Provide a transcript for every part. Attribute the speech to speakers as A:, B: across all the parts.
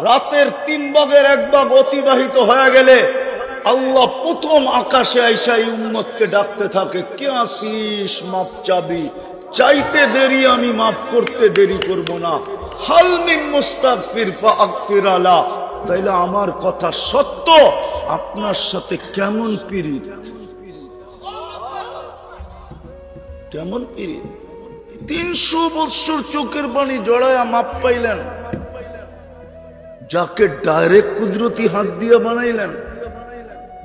A: রাতের 3 ভাগের 1 ভাগ অতিবাহিত হয়ে গেলে আল্লাহ প্রথম আকাশে আইসা এই উম্মতকে ডাকতে থাকে, কে আসিস মাপ চাবি, চাইতে দেরি আমি মাফ করতে দেরি করব না। হাল মিন মুস্তাগফির ফাগফির আলা। তাইলে আমার কথা সত্য, আপনার সাথে কেমন পিরিত, কেমন পিরিত। 300 বছর চোখের পানি জড়ায়া মাপ পাইলেন, যাকে ডাইরেক্ট কুদরতি হাত দিয়ে বানাইলেন,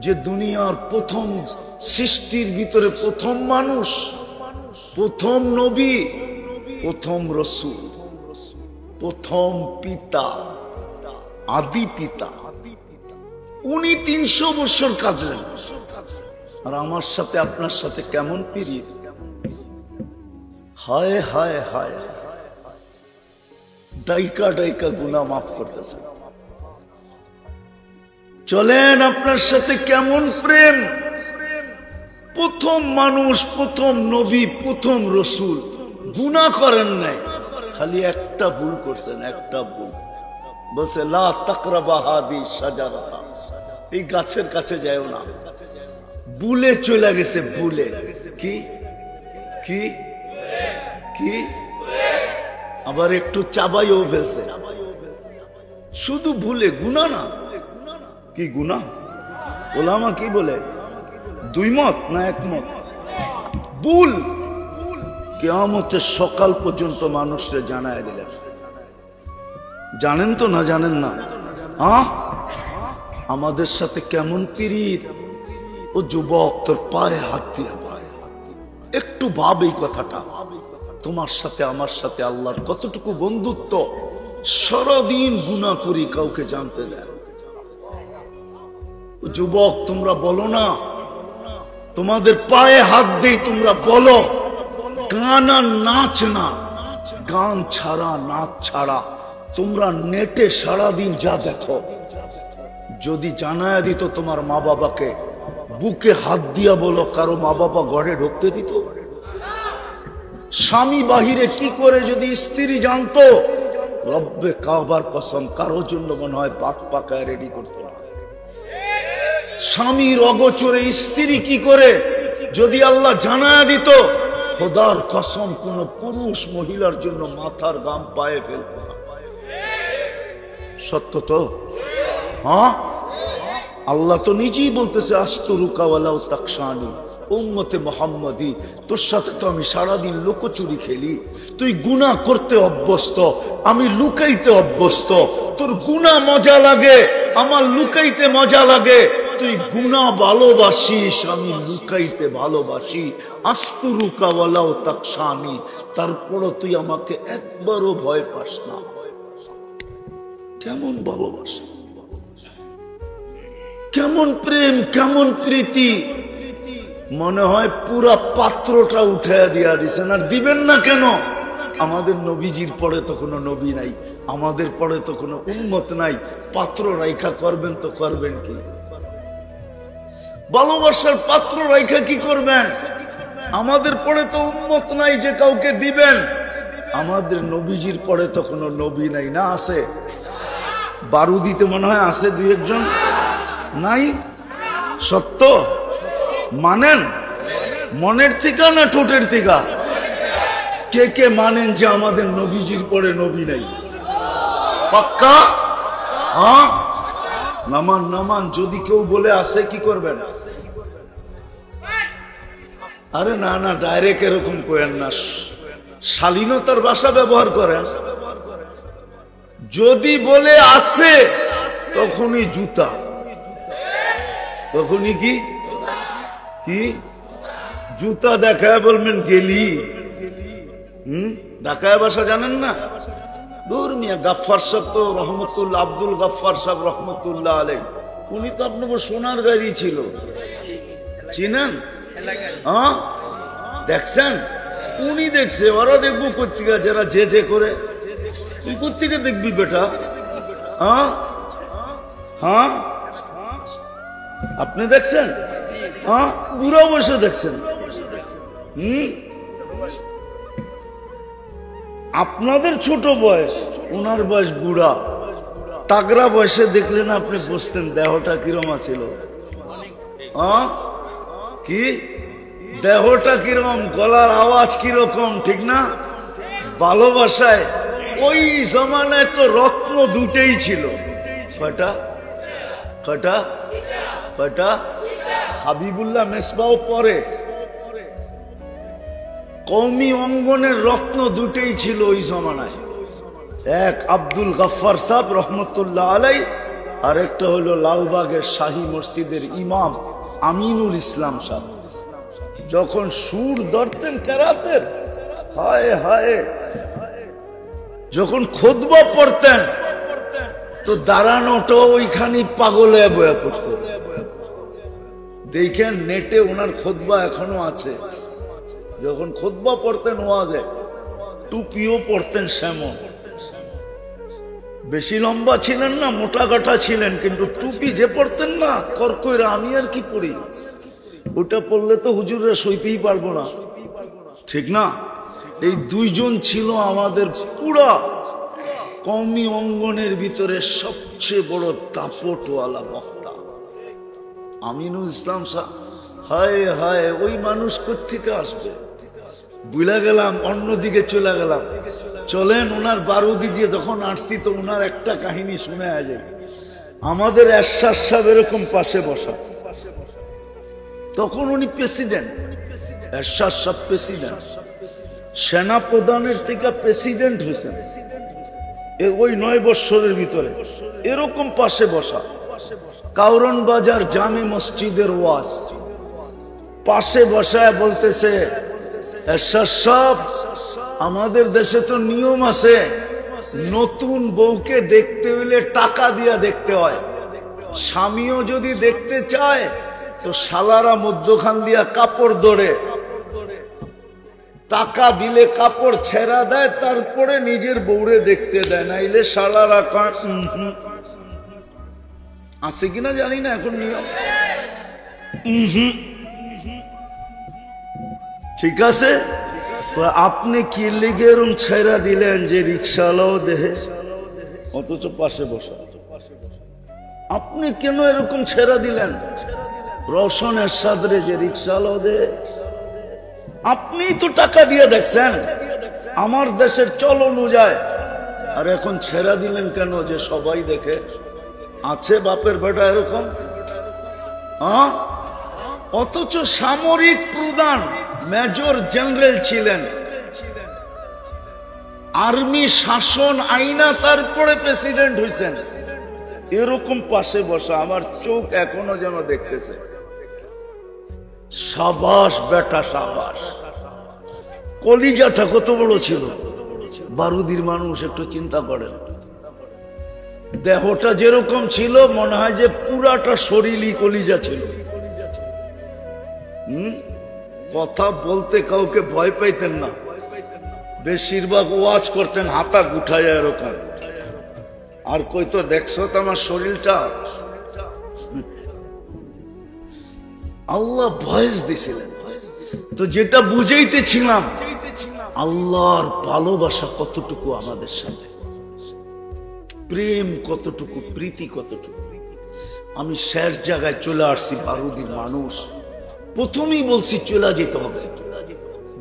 A: যে দুনিয়ার প্রথম সৃষ্টির ভিতরে প্রথম মানুষ, প্রথম নবী, প্রথম রসূল, প্রথম পিতা, আদি পিতা, উনি 300 বছর কাঁদলেন। আর আমার সাথে আপনার সাথে কেমন পিরিত। হায় হায় হায়, ডাইকা ডাইকা গুনাহ মাফ করতেছেন। চলেন আপনার সাথে কেমন প্রেম। প্রথম মানুষ, প্রথম নবী, প্রথম রসূল, গুনাহ করেন নাই, খালি একটা ভুল করছেন, একটা ভুল। বলছে লা তাকরাবা হাদি শাজারাতা, এই গাছের কাছে যাও না। ভুলে চলে গেছে, ভুলে। কি কি কি আবার একটু চাবাইও ফেলছে, শুধু ভুলে। গুনাহ না, কি গুনাহ? ওলামা কি বলে, 2 মত না 1 মত? ভুল কিয়ামতের সকাল পর্যন্ত মানুষকে জানায় দিলেন। জানেন তো না জানেন না? আমাদের সাথে কেমন পিরিত। ও যুবক, তোর পায়ে হাত দিয়ে একটু ভাব এই কথাটা। তোমার সাথে আমার সাথে আল্লাহর কতটুকু বন্ধুত্ব। সারাদিন গুনাহ করি, কাউকে জানতে দেন। যুবক, তোমরা বলো না, তোমাদের পায়ে হাত দেই, তোমরা বলো, গান আর নাচ না, গান ছাড়া নাচ ছাড়া তোমরা নেটে সারাদিন যা দেখো, যদি জানায়া দিত তোমার মা বাবাকে, বুকে হাত দিয়া বলো, কারো মা বাবা ঘরে ঢুকতে দিত? স্বামী বাহিরে কি করে যদি স্ত্রী জানতো, রব্বে কাবার কসম, কারোর জন্য মনে হয় পাক পাকায় রেডি করতো না। স্বামীর অগোচরে স্ত্রী কি করে যদি আল্লাহ জানায়া দিত, খোদার কসম কোন পুরুষ মহিলার জন্য মাথার গাম পায়ে ফেলত না। সত্য তো? হ্যাঁ, আল্লাহ তো নিজেই বলতেছে, আস্তরুকা ওয়ালাউ তাকশানি, উম্মতে মুহাম্মাদি, তোর সাথে তো আমি সারাদিন লুকোচুরি খেলি। তুই গুনাহ করতে অভ্যস্ত, আমি লুকাইতে অভ্যস্ত। তোর গুনাহ মজা লাগে, আমার লুকাইতে মজা লাগে। তুই গুনাহ ভালোবাসিস, আমি লুকাইতে ভালোবাসি। আস্তরুকা ওয়ালাউ তাকশানি, তারপরও তুই আমাকে একবারও ভয় পাস না। কেমন ভালোবাসা, কেমন প্রেম, কেমন প্রীতি। মনে হয় পুরা পাত্রটা উঠাইয়া দিয়া দিছেন। আর দিবেন না কেন? আমাদের নবীজির পরে তো কোনো নবী নাই, আমাদের পরে তো কোনো উম্মত নাই। পাত্র রাইখা করবেন তো করবেন কি? ভালোবাসার পাত্র রাইখা কি করবেন? আমাদের পরে তো উম্মত নাই যে কাউকে দিবেন। আমাদের নবীজির পরে তো কোনো নবী নাই। না আছে? বারুদিতে মনে হয় আছে 2-1 জন। নাই? সত্য মানেন? মনের থেকে না ঠোঁটের থেকে? কে কে মানেন যে আমাদের নবীজির পরে নবী নাই? পাক্কা? হ্যাঁ, নামান নামান। যদি কেউ বলে আসে, কি করবেন? আরে না না, ডাইরেক্ট এরকম করেন না, শালীনতার ভাষা ব্যবহার করেন। যদি বলে আসে, তখনই জুতা, তখনই কি কি জুতা দেখায় বলবেন গেলি। ঢাকায় ভাষা জানেন না? দূর মিয়া, গাফফার সাহেব তো রহমতুল্লাহ, আব্দুল গাফফার সাহেব রহমতুল্লাহ আলাইহি, উনি তো আপনার সোনার গাড়ি ছিল, চিনেন? হ্যাঁ, দেখছেন? উনি দেখছে, ওরা দেখবো কোথেকে, যারা যে যে করে। তুই কোথেকে দেখবি বেটা? হ্যাঁ হ্যাঁ, আপনি দেখছেন? হ্যাঁ, বুড়া বয়সে দেখছেন। আপনাদের ছোট বয়স, ওনার বয়স বুড়া। টাগরা বয়সে দেখলেন আপনি বসতেন, দেহটা কিরম আছিল? কি দেহটা কিরকম, গলার আওয়াজ কিরকম, ঠিক না? ভালোবাসায় ওই জমানায় তো রত্ন দুটেই ছিল। কয়টা কয়টা কয়টা? হাবিবুল্লাহ মেসবাও পরে। কওমি অঙ্গনের রত্ন দুটেই ছিল ওই জমানায়, এক আব্দুল গফফার সাহেব রহমতুল্লাহ আলাই, আর একটা হলো লালবাগের শাহী মসজিদের ইমাম আমিনুল ইসলাম সাহেব। যখন সুর ধরতেন কেরাতের, হায় হায়, যখন খুতবা পড়তেন তো দাঁড়ানোটা ওইখানে পাগল হয়ে বয়া পড়ত। দেখেন নেটে ওনার খুতবা এখনো আছে। যখন খুতবা পড়তেন ওয়াজে, টুপিও পড়তেন সেমন। বেশি লম্বা ছিলেন না, মোটা গাটা ছিলেন, কিন্তু টুপি যে পড়তেন না, করকইরা আমি আর কি পড়ি, ওটা পড়লে তো হুজুররা সইতেই পারবো না, ঠিক না? এই দুইজন ছিল আমাদের পুরা কওমি অঙ্গনের ভিতরে সবচেয়ে বড় দাপটওয়ালা বক্তা, আমিনুল ইসলাম সাহেব। হায় হায়, ওই মানুষ কোত্থেকে আসবে? বুঝলা গেলাম, অন্যদিকে চলে গেলাম। চলেন ওনার বারুদি দিয়ে যখন আসছি তো ওনার একটা কাহিনী শুনে যায়। আমাদের এরশাদ সাহেব এরকম পাশে বসা, তখন উনি প্রেসিডেন্ট, এরশাদ সাহেব প্রেসিডেন্ট, সেনা প্রধানের থেকে প্রেসিডেন্ট হয়েছেন ওই 9 বছরের ভিতরে। এরকম পাশে বসা, কাউরন বাজার জামে মসজিদের ওয়াজ, পাশে বসায় বলতেছে, এরশাদ সাহেব, আমাদের দেশে তো নিয়ম আছে, নতুন বউকে দেখতে হইলে টাকা দিয়া দেখতে হয়। স্বামীও যদি দেখতে চায় তো শালারা মধ্যখান দিয়া কাপড় ধরে, টাকা দিলে কাপড় ছেড়া দেয়, তারপরে নিজের বউরে দেখতে দেয়, নাইলে শালারা আছে কিনা জানি না এখন নিয়ম। ঠিক আছে, আপনি কি লেগে এরম ছেড়া দিলেন যে রিক্সাওয়ালাও দেহে, অথচ পাশে বসা? আপনি কেন এরকম ছেড়া দিলেন রওশন এরশাদরে যে রিক্সাওয়ালাও দেহে? আপনি তো টাকা দিয়ে দেখছেন, আমার দেশের চল অনুযায়ী, আর এখন ছেড়া দিলেন কেন যে সবাই দেখে? আছে বাপের বেটা এরকম? অথচ সামরিক প্রধান মেজর জেনারেল ছিলেন, আর্মি শাসন আইনা, তারপরে প্রেসিডেন্ট হয়েছেন, এরকম পাশে বসা। আমার চোখ এখনো যেন দেখতেছে। সাবাস বেটা সাবাস, কলিজাটা কত বড় ছিল। বারুদির মানুষ, একটু চিন্তা করেন, দেহটা যেরকম ছিল মনে হয় যে পুরাটা শরীরই কলিজা ছিল। কথা বলতে কাউকে ভয় পাইতেন না, বেশিরভাগ ওয়াজ করতেন হাতা গুঠায় এরকম। আর কই তো দেখছো তো আমার শরীরটা? আল্লাহ ভয়েস দিছিলেন। তো যেটা বুঝাইতেছিলাম, আল্লাহর ভালোবাসা কতটুকু আমাদের সাথে, প্রেম কতটুকু, প্রীতি কতটুকু। আমি শেষ জায়গায় চলে আসছি, বারুদির মানুষ। প্রথমেই বলছি চলে যেতে হবে,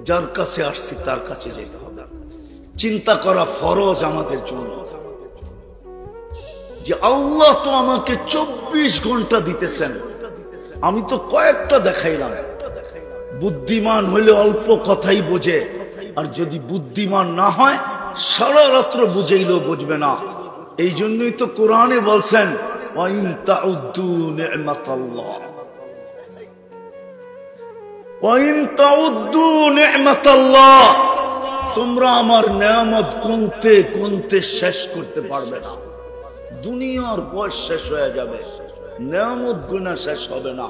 A: যার কাছে আসছি তার কাছে যেতে হবে। চিন্তা করা ফরজ আমাদের জন্য যে আল্লাহ তো আমাকে 24 ঘন্টা দিতেছেন, আমি তো কয়েকটা দেখাইলাম। বুদ্ধিমান হইলে অল্প কথাই বোঝে, আর যদি বুদ্ধিমান না হয় সারা রাত্র বুঝাইলেও বুঝবে না। এই জন্যই তো কোরআনে বলছেন, ওয়াইন তাউদ্দু নি'মাতাল্লাহ, ওয়াইন তাউদ্দু নি'মাতাল্লাহ, তোমরা আমার নেয়ামত গুনতে গুনতে শেষ করতে পারবে না। দুনিয়ার বয়স শেষ হয়ে যাবে, নেয়ামত গুনা শেষ হবে না।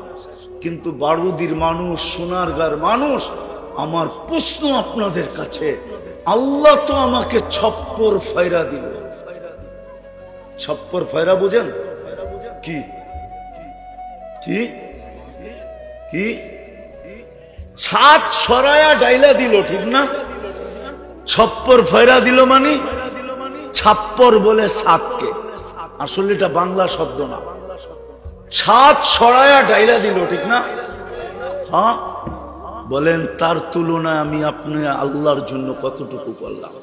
A: কিন্তু বারুদির মানুষ, সোনারগাঁর মানুষ, আমার প্রশ্ন আপনাদের কাছে, আল্লাহ তো আমাকে 76 ফায়রা দিল। 76 ফায়রা বোঝেন কি? কি কি? ছাদ সরায়া ডাইলা দিল, ঠিক না? 76 ফায়রা দিল মানে 76 বলে 7 কে আসলে এটা বাংলা শব্দ না, ছাদ ছড়ায়া ডাইলা দিল, ঠিক না? হ্যাঁ, বলেন তার তুলনায় আমি আপনি আল্লাহর জন্য কতটুকু করলাম?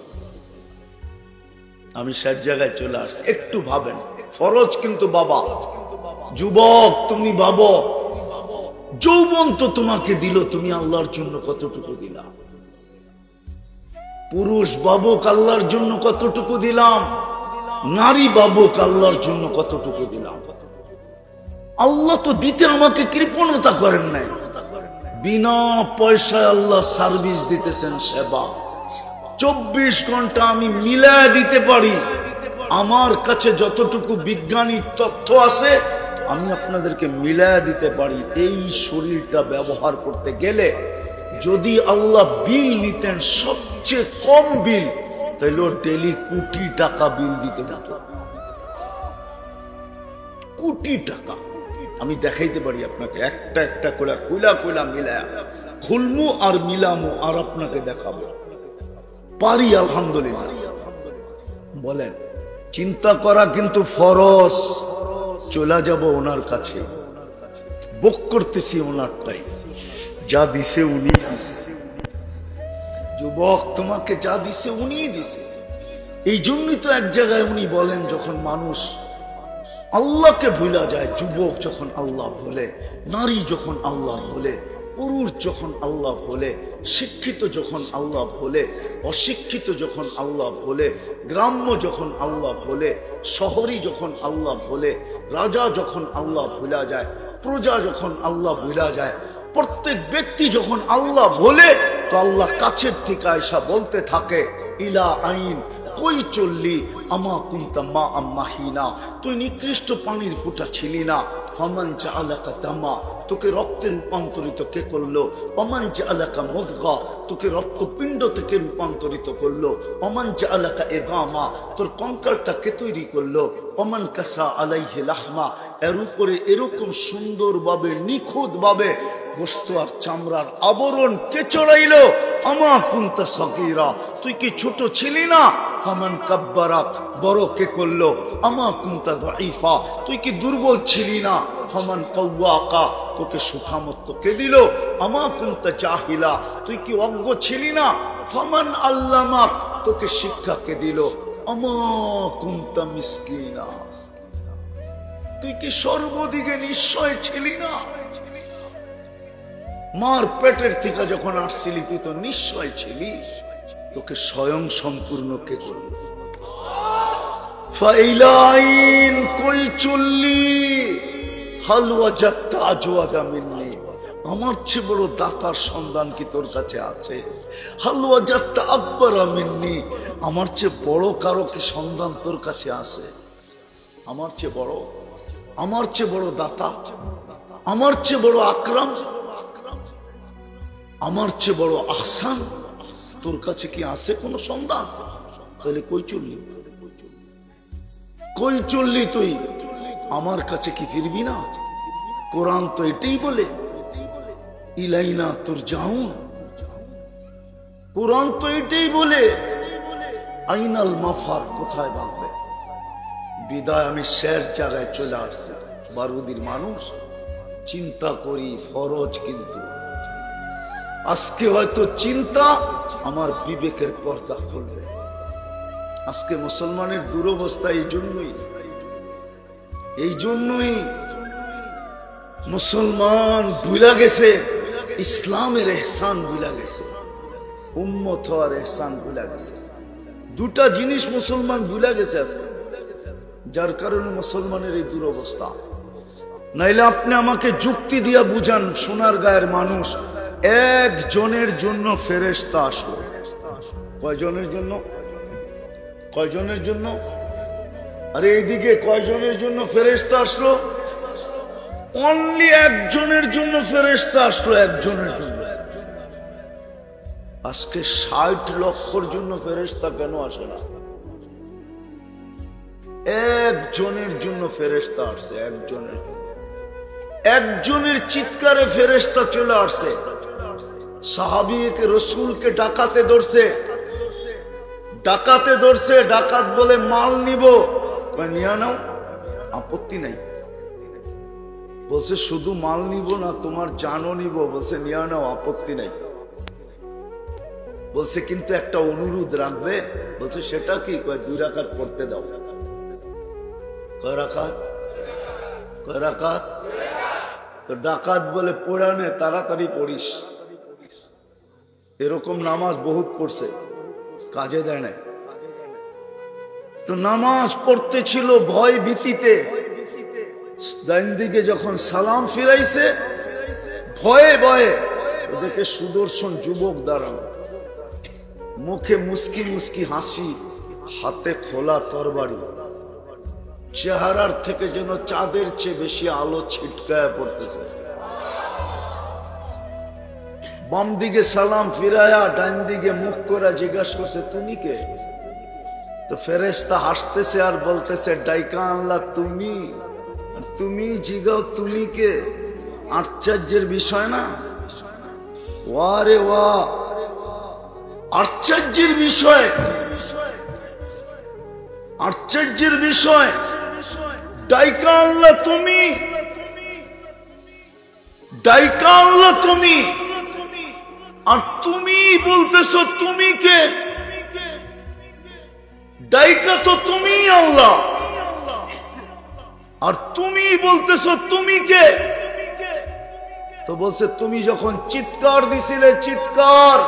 A: আমি শেষ জায়গায় চলে আসছি, একটু ভাবেন। ফরজ কিন্তু বাবা, যুবক তুমি ভাবো, যৌবন তো তোমাকে দিল, তুমি আল্লাহর জন্য কতটুকু দিলাম? পুরুষ বাবুক আল্লাহর জন্য কতটুকু দিলাম? নারী বাবুক আল্লাহর জন্য কতটুকু দিলাম? আল্লাহ তো দিতে আমাকে কৃপণতা করেন নাই, বিনা পয়সায় আল্লাহ সার্ভিস দিতেছেন, সেবা। 24 ঘন্টা আমি মিলায় দিতে পারি। আমার কাছে যতটুকু বিজ্ঞানিক তথ্য আছে আমি আপনাদেরকে মিলায় দিতে পারি। এই শরীরটা ব্যবহার করতে গেলে যদি আল্লাহ বিল নিতেন, সবচেয়ে কম বিল, তাহলে ডেলি কোটি টাকা বিল দিতে হতো। কোটি টাকা আমি দেখাইতে পারি আপনাকে, একটা একটা করে কইলা কইলা মিলায়া খুলমু আর মিলামু আর আপনাকে দেখাবো পারি, আলহামদুলিল্লাহ। বলেন, চিন্তা করা কিন্তু ফরজ। চলে যাব ওনার কাছে, বুক করতেছি ওনারটাই, যা দিছে উনি দিছে। যুবক, তোমাকে যা দিছে উনি দিছে। এই জন্যই তো এক জায়গায় উনি বলেন, যখন মানুষ আল্লাহকে ভুলা যায়, যুবক যখন আল্লাহ ভোলে, নারী যখন আল্লাহ ভোলে, পুরুষ যখন আল্লাহ ভোলে, শিক্ষিত যখন আল্লাহ ভোলে, অশিক্ষিত যখন আল্লাহ ভোলে, গ্রাম্য যখন আল্লাহ ভোলে, শহরী যখন আল্লাহ ভোলে, রাজা যখন আল্লাহ ভুলা যায়, প্রজা যখন আল্লাহ ভুলা যায়, প্রত্যেক ব্যক্তি যখন আল্লাহ ভোলে, তো আল্লাহ কাছের থেকে আয়সা বলতে থাকে, ইলা আইন কই চললি আমা কুনতা মা আম্মাহিনা, তুই নিকৃষ্ট পানির ফুটা ছিলি না। ফামান জাআলাকা দামা, তোকে রক্তে রূপান্তরিত কে করলো? ওমান জাআলাকা মুদগা, তোকে রক্তপিণ্ড থেকে রূপান্তরিত করলো। ওমান জাআলাকা ইগামা, তোর কঙ্কালটা কে তৈরি করলো? ওমান কাসা আলাইহি লাহমা, এর উপরে এরকম সুন্দরভাবে নিখুঁতভাবে গোশত আর চামড়ার আবরণ কে চড়াইলো? আমা কুনতা সগীরা, তুই কি ছোট ছিলি না? ফামান কাব্বারাক, বড় কে করলো? আমা কুনতা দাঈফা, তুই কি দুর্বল ছিলি না? ফামান কাওয়াকা, তোকে সুখামত্ব কে দিল? আমা কুনতা জাহিলা, তুই কি অজ্ঞ ছিলি না? ফামান আল্লামাক, তোকে শিক্ষা কে দিল? আমা কুনতা মিসকিনা, তুই কি সর্বদিকে নিশ্চয় ছিলি না? মার পেটের থেকে যখন আসছিলি তুই তো নিশ্চয় ছিলি। তোকে স্বয়ং সম্পূর্ণ কে করল? ফাইলাইন কই চললি হালওয়া জাত্তা আজওয়াদা মিন্নি, আমার চেয়ে বড় দাতার সন্ধান কি তোর কাছে আছে? হালওয়া জাত্তা আকবরা মিন্নি, আমার চেয়ে বড় কারো কি সন্ধান তোর কাছে আছে? আমার চেয়ে বড়, আমার চেয়ে বড় দাতা, আমার চেয়ে বড় আকরাম, আমার চেয়ে বড় আহসান তোর কাছে কি আছে কোনো সন্ধান? তাহলে কই চললি? কই চললি তুই? আমার কাছে কি ফিরবি না? কোরআন তো এটাই বলে, ইলাইনা তুরজাউন, কোরআন তো এটাই বলে, আইনাল মাফার, কোথায় ভাগবে? বিদায় আমি শেষ জায়গায় চলে আসছি। বারুদির মানুষ, চিন্তা করি ফরজ, কিন্তু আজকে হয়তো চিন্তা আমার বিবেকের পর্দা খুলবে। আজকে মুসলমানের দুরবস্থা এই জন্যই মুসলমান ভুলা গেছে, ইসলামের এহসান ভুলা গেছে, উম্মত হওয়ার এহসান ভুলা গেছে। দুটা জিনিস মুসলমান ভুলা গেছে আজকে, যার কারণে মুসলমানের এই দুরবস্থা। নাইলে আপনি আমাকে যুক্তি দিয়া বুঝান, সোনার গায়ের মানুষ, একজনের জন্য ফেরেশতা আসলো। কয়জনের জন্য? কয়জনের জন্য? আরে এইদিকে কয়জনের জন্য ফেরেশতা আসলো? অনলি একজনের জন্য ফেরেশতা আসলো, একজনের জন্য। আজকে 60 লক্ষর জন্য ফেরেশতা কেন আসে না? একজনের জন্য ফেরেশতা আসছে, একজনের জন্য। একজনের চিৎকারে ফেরেশতা চলে আসছে। সাহাবীকে রসুলকে ডাকাতে ধরছে, ডাকাতে ধরছে। ডাকাত বলে মাল নিব, নিয়ে নাও। আপত্তি নাই। বলছে শুধু মাল নিব না, তোমার জানও নিব। বলছে নিয়ে নাও, আপত্তি নাই। বলছে কিন্তু একটা অনুরোধ রাখবে। বলছে সেটা কি? 2 রাকাত পড়তে দাও। কয় রাকাত? কয় রাকাত? তো ডাকাত বলে পড়ানে, তাড়াতাড়ি পড়িস। এরকম নামাজ বহুত পড়ছে, কাজে দেয় না। তো নামাজ পড়তে ছিল ভয় ভীতিতে। ডাইন দিকে যখন সালাম ফিরাইছে, ভয়ে ভয়ে ওদেরকে সুদর্শন যুবক দাঁড়ানো, মুখে মুস্কি মুস্কি হাসি, হাতে খোলা তরবারি, চেহারার থেকে যেন চাঁদের চেয়ে বেশি আলো ছিটকায় পড়তেছে। বাম দিকে সালাম ফিরায়া ডাইন দিকে মুখ করে জিজ্ঞাসা করছে তুমি কে? তো ফেরেশতা হাসতেছে আর বলতেছে ডাইকা আনলা তুমি, তুমি জিগাও তুমি কে? আশ্চর্যের বিষয় না? ওয়া রে ওয়া, আশ্চর্যের বিষয়, আশ্চর্যের বিষয়। ডাইকা আনলা তুমি, ডাইকা আনলা তুমি, আর তুমি বলতেছো তুমি কে? ডাইকা তো তুমি আল্লাহ, আর তুমি বলতেছো তুমি কে? তো বলছে তুমি যখন চিৎকার দিছিলে, চিৎকার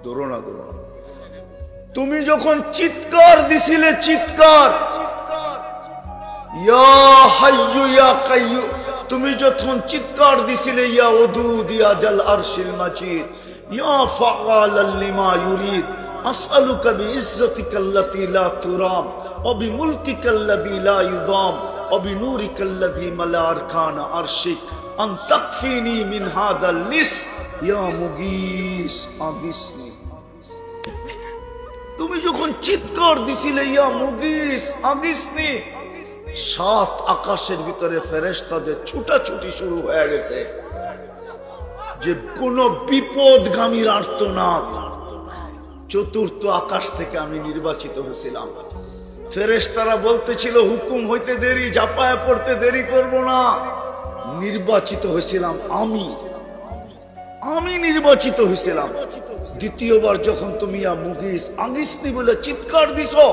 A: ধরো না, ধরো না, তুমি যখন চিৎকার দিছিলে, চিৎকার, ইয়া হাইয়ু ইয়া কাইয়্যুম, তুমি যখন চিৎকার দিছিলে, ইয়া ওদুদ ইয়া জাল আরশিল মাজিদ, ইয়া ফাআলাল লিমা ইউরিদ, আসআলুকা বিইজ্জাতিকাল্লাতী লা তুরাম ওয়া বিমুলকিকাল্লাযী লা ইউদাম ওয়া বিনূরিকাল্লাযী মালা আরকানা আরশিক আন তাকফিনি মিন হাযাল লিস ইয়া মুগীস আবিসনি। তুমি যখন চিৎকার দিছিলে, ইয়া মুগীস আগিসনি, 7 আকাশের ভিতরে ফেরেশতাদের ছুটাছুটি শুরু হয়ে গেছে যে কোন বিপদগামীর আর্তনাদ। 4th আকাশ থেকে আমি নির্বাচিত হয়েছিলাম। ফেরেশতারা বলতেছিল হুকুম হইতে দেরি, ঝাঁপায় পড়তে দেরি করব না। নির্বাচিত হয়েছিলাম আমি, আমি নির্বাচিত হয়েছিলাম। দ্বিতীয়বার যখন তুমি ইয়া মুগীস আগিসনি বলে চিৎকার দিছো,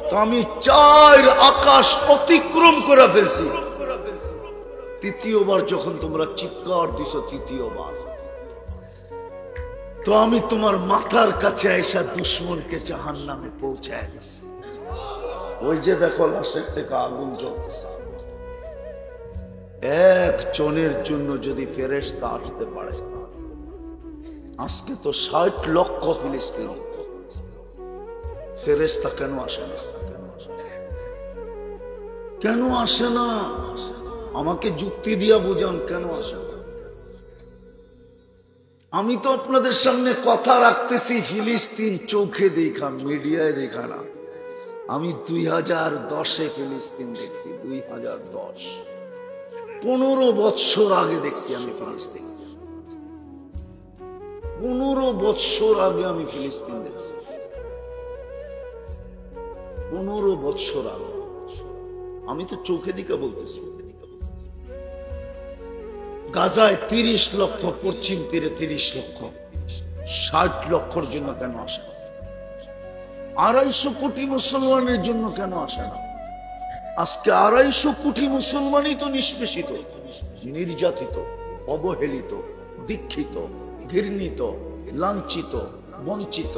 A: তো আমি 4 আকাশ অতিক্রম করে ফেলছি। তৃতীয়বার যখন তোমরা চিৎকার দিছো, তৃতীয়বার, তো আমি তোমার মাথার কাছে আইসা দুশ্মনকে জাহান্নামে পৌঁছায় গেছি। ওই যে দেখো লাশের থেকে আগুন জ্বলতেছে। একজনের জন্য যদি ফেরেশতা আসতে পারে, আজকে তো 60 লক্ষ ফিলিস্তিনি, ফেরেশতা কেন আসে না? কেন আসে না? আমাকে যুক্তি দিয়া বুঝান, কেন আসে না? আমি তো আপনাদের সামনে কথা রাখতেছি, ফিলিস্তিন চোখে দেখা, মিডিয়ায় দেখা না। আমি 2010-এ ফিলিস্তিন দেখছি, 2010, 15 বছর আগে দেখছি আমি ফিলিস্তিন। 15 বছর আগে আমি ফিলিস্তিন দেখছি, 15 বছর আগে। আমি তো চোখে দিকে বলতেছি। গাজায় 30 লক্ষ, পশ্চিম তীরে 30 লক্ষ, 60 লক্ষর জন্য কেন আসে না? 250 কোটি মুসলমানের জন্য কেন আসে না? আজকে 250 কোটি মুসলমানই তো নিষ্পেষিত, নির্যাতিত, অবহেলিত, দীক্ষিত, ঘৃণিত, লাঞ্ছিত, বঞ্চিত।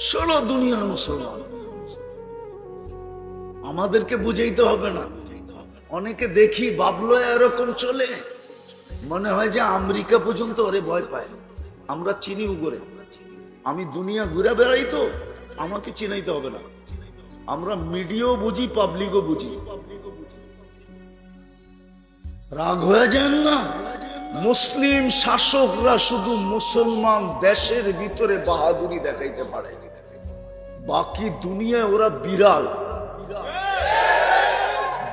A: সারা দুনিয়ার মুসলমান। আমাদেরকে বুঝাইতে হবে না। অনেকে দেখি বাবলো এরকম চলে, মনে হয় যে আমেরিকা পর্যন্ত ওরে ভয় পায়। আমরা চিনি উগরে, আমি দুনিয়া ঘুরে বেড়াই, তো আমাকে চিনাইতে হবে না। আমরা মিডিয়াও বুঝি, পাবলিকও বুঝি। রাগ হয়ে যান না। মুসলিম শাসকরা শুধু মুসলমান দেশের ভিতরে বাহাদুরি দেখাইতে পারে, বাকি দুনিয়ায় ওরা বিড়াল।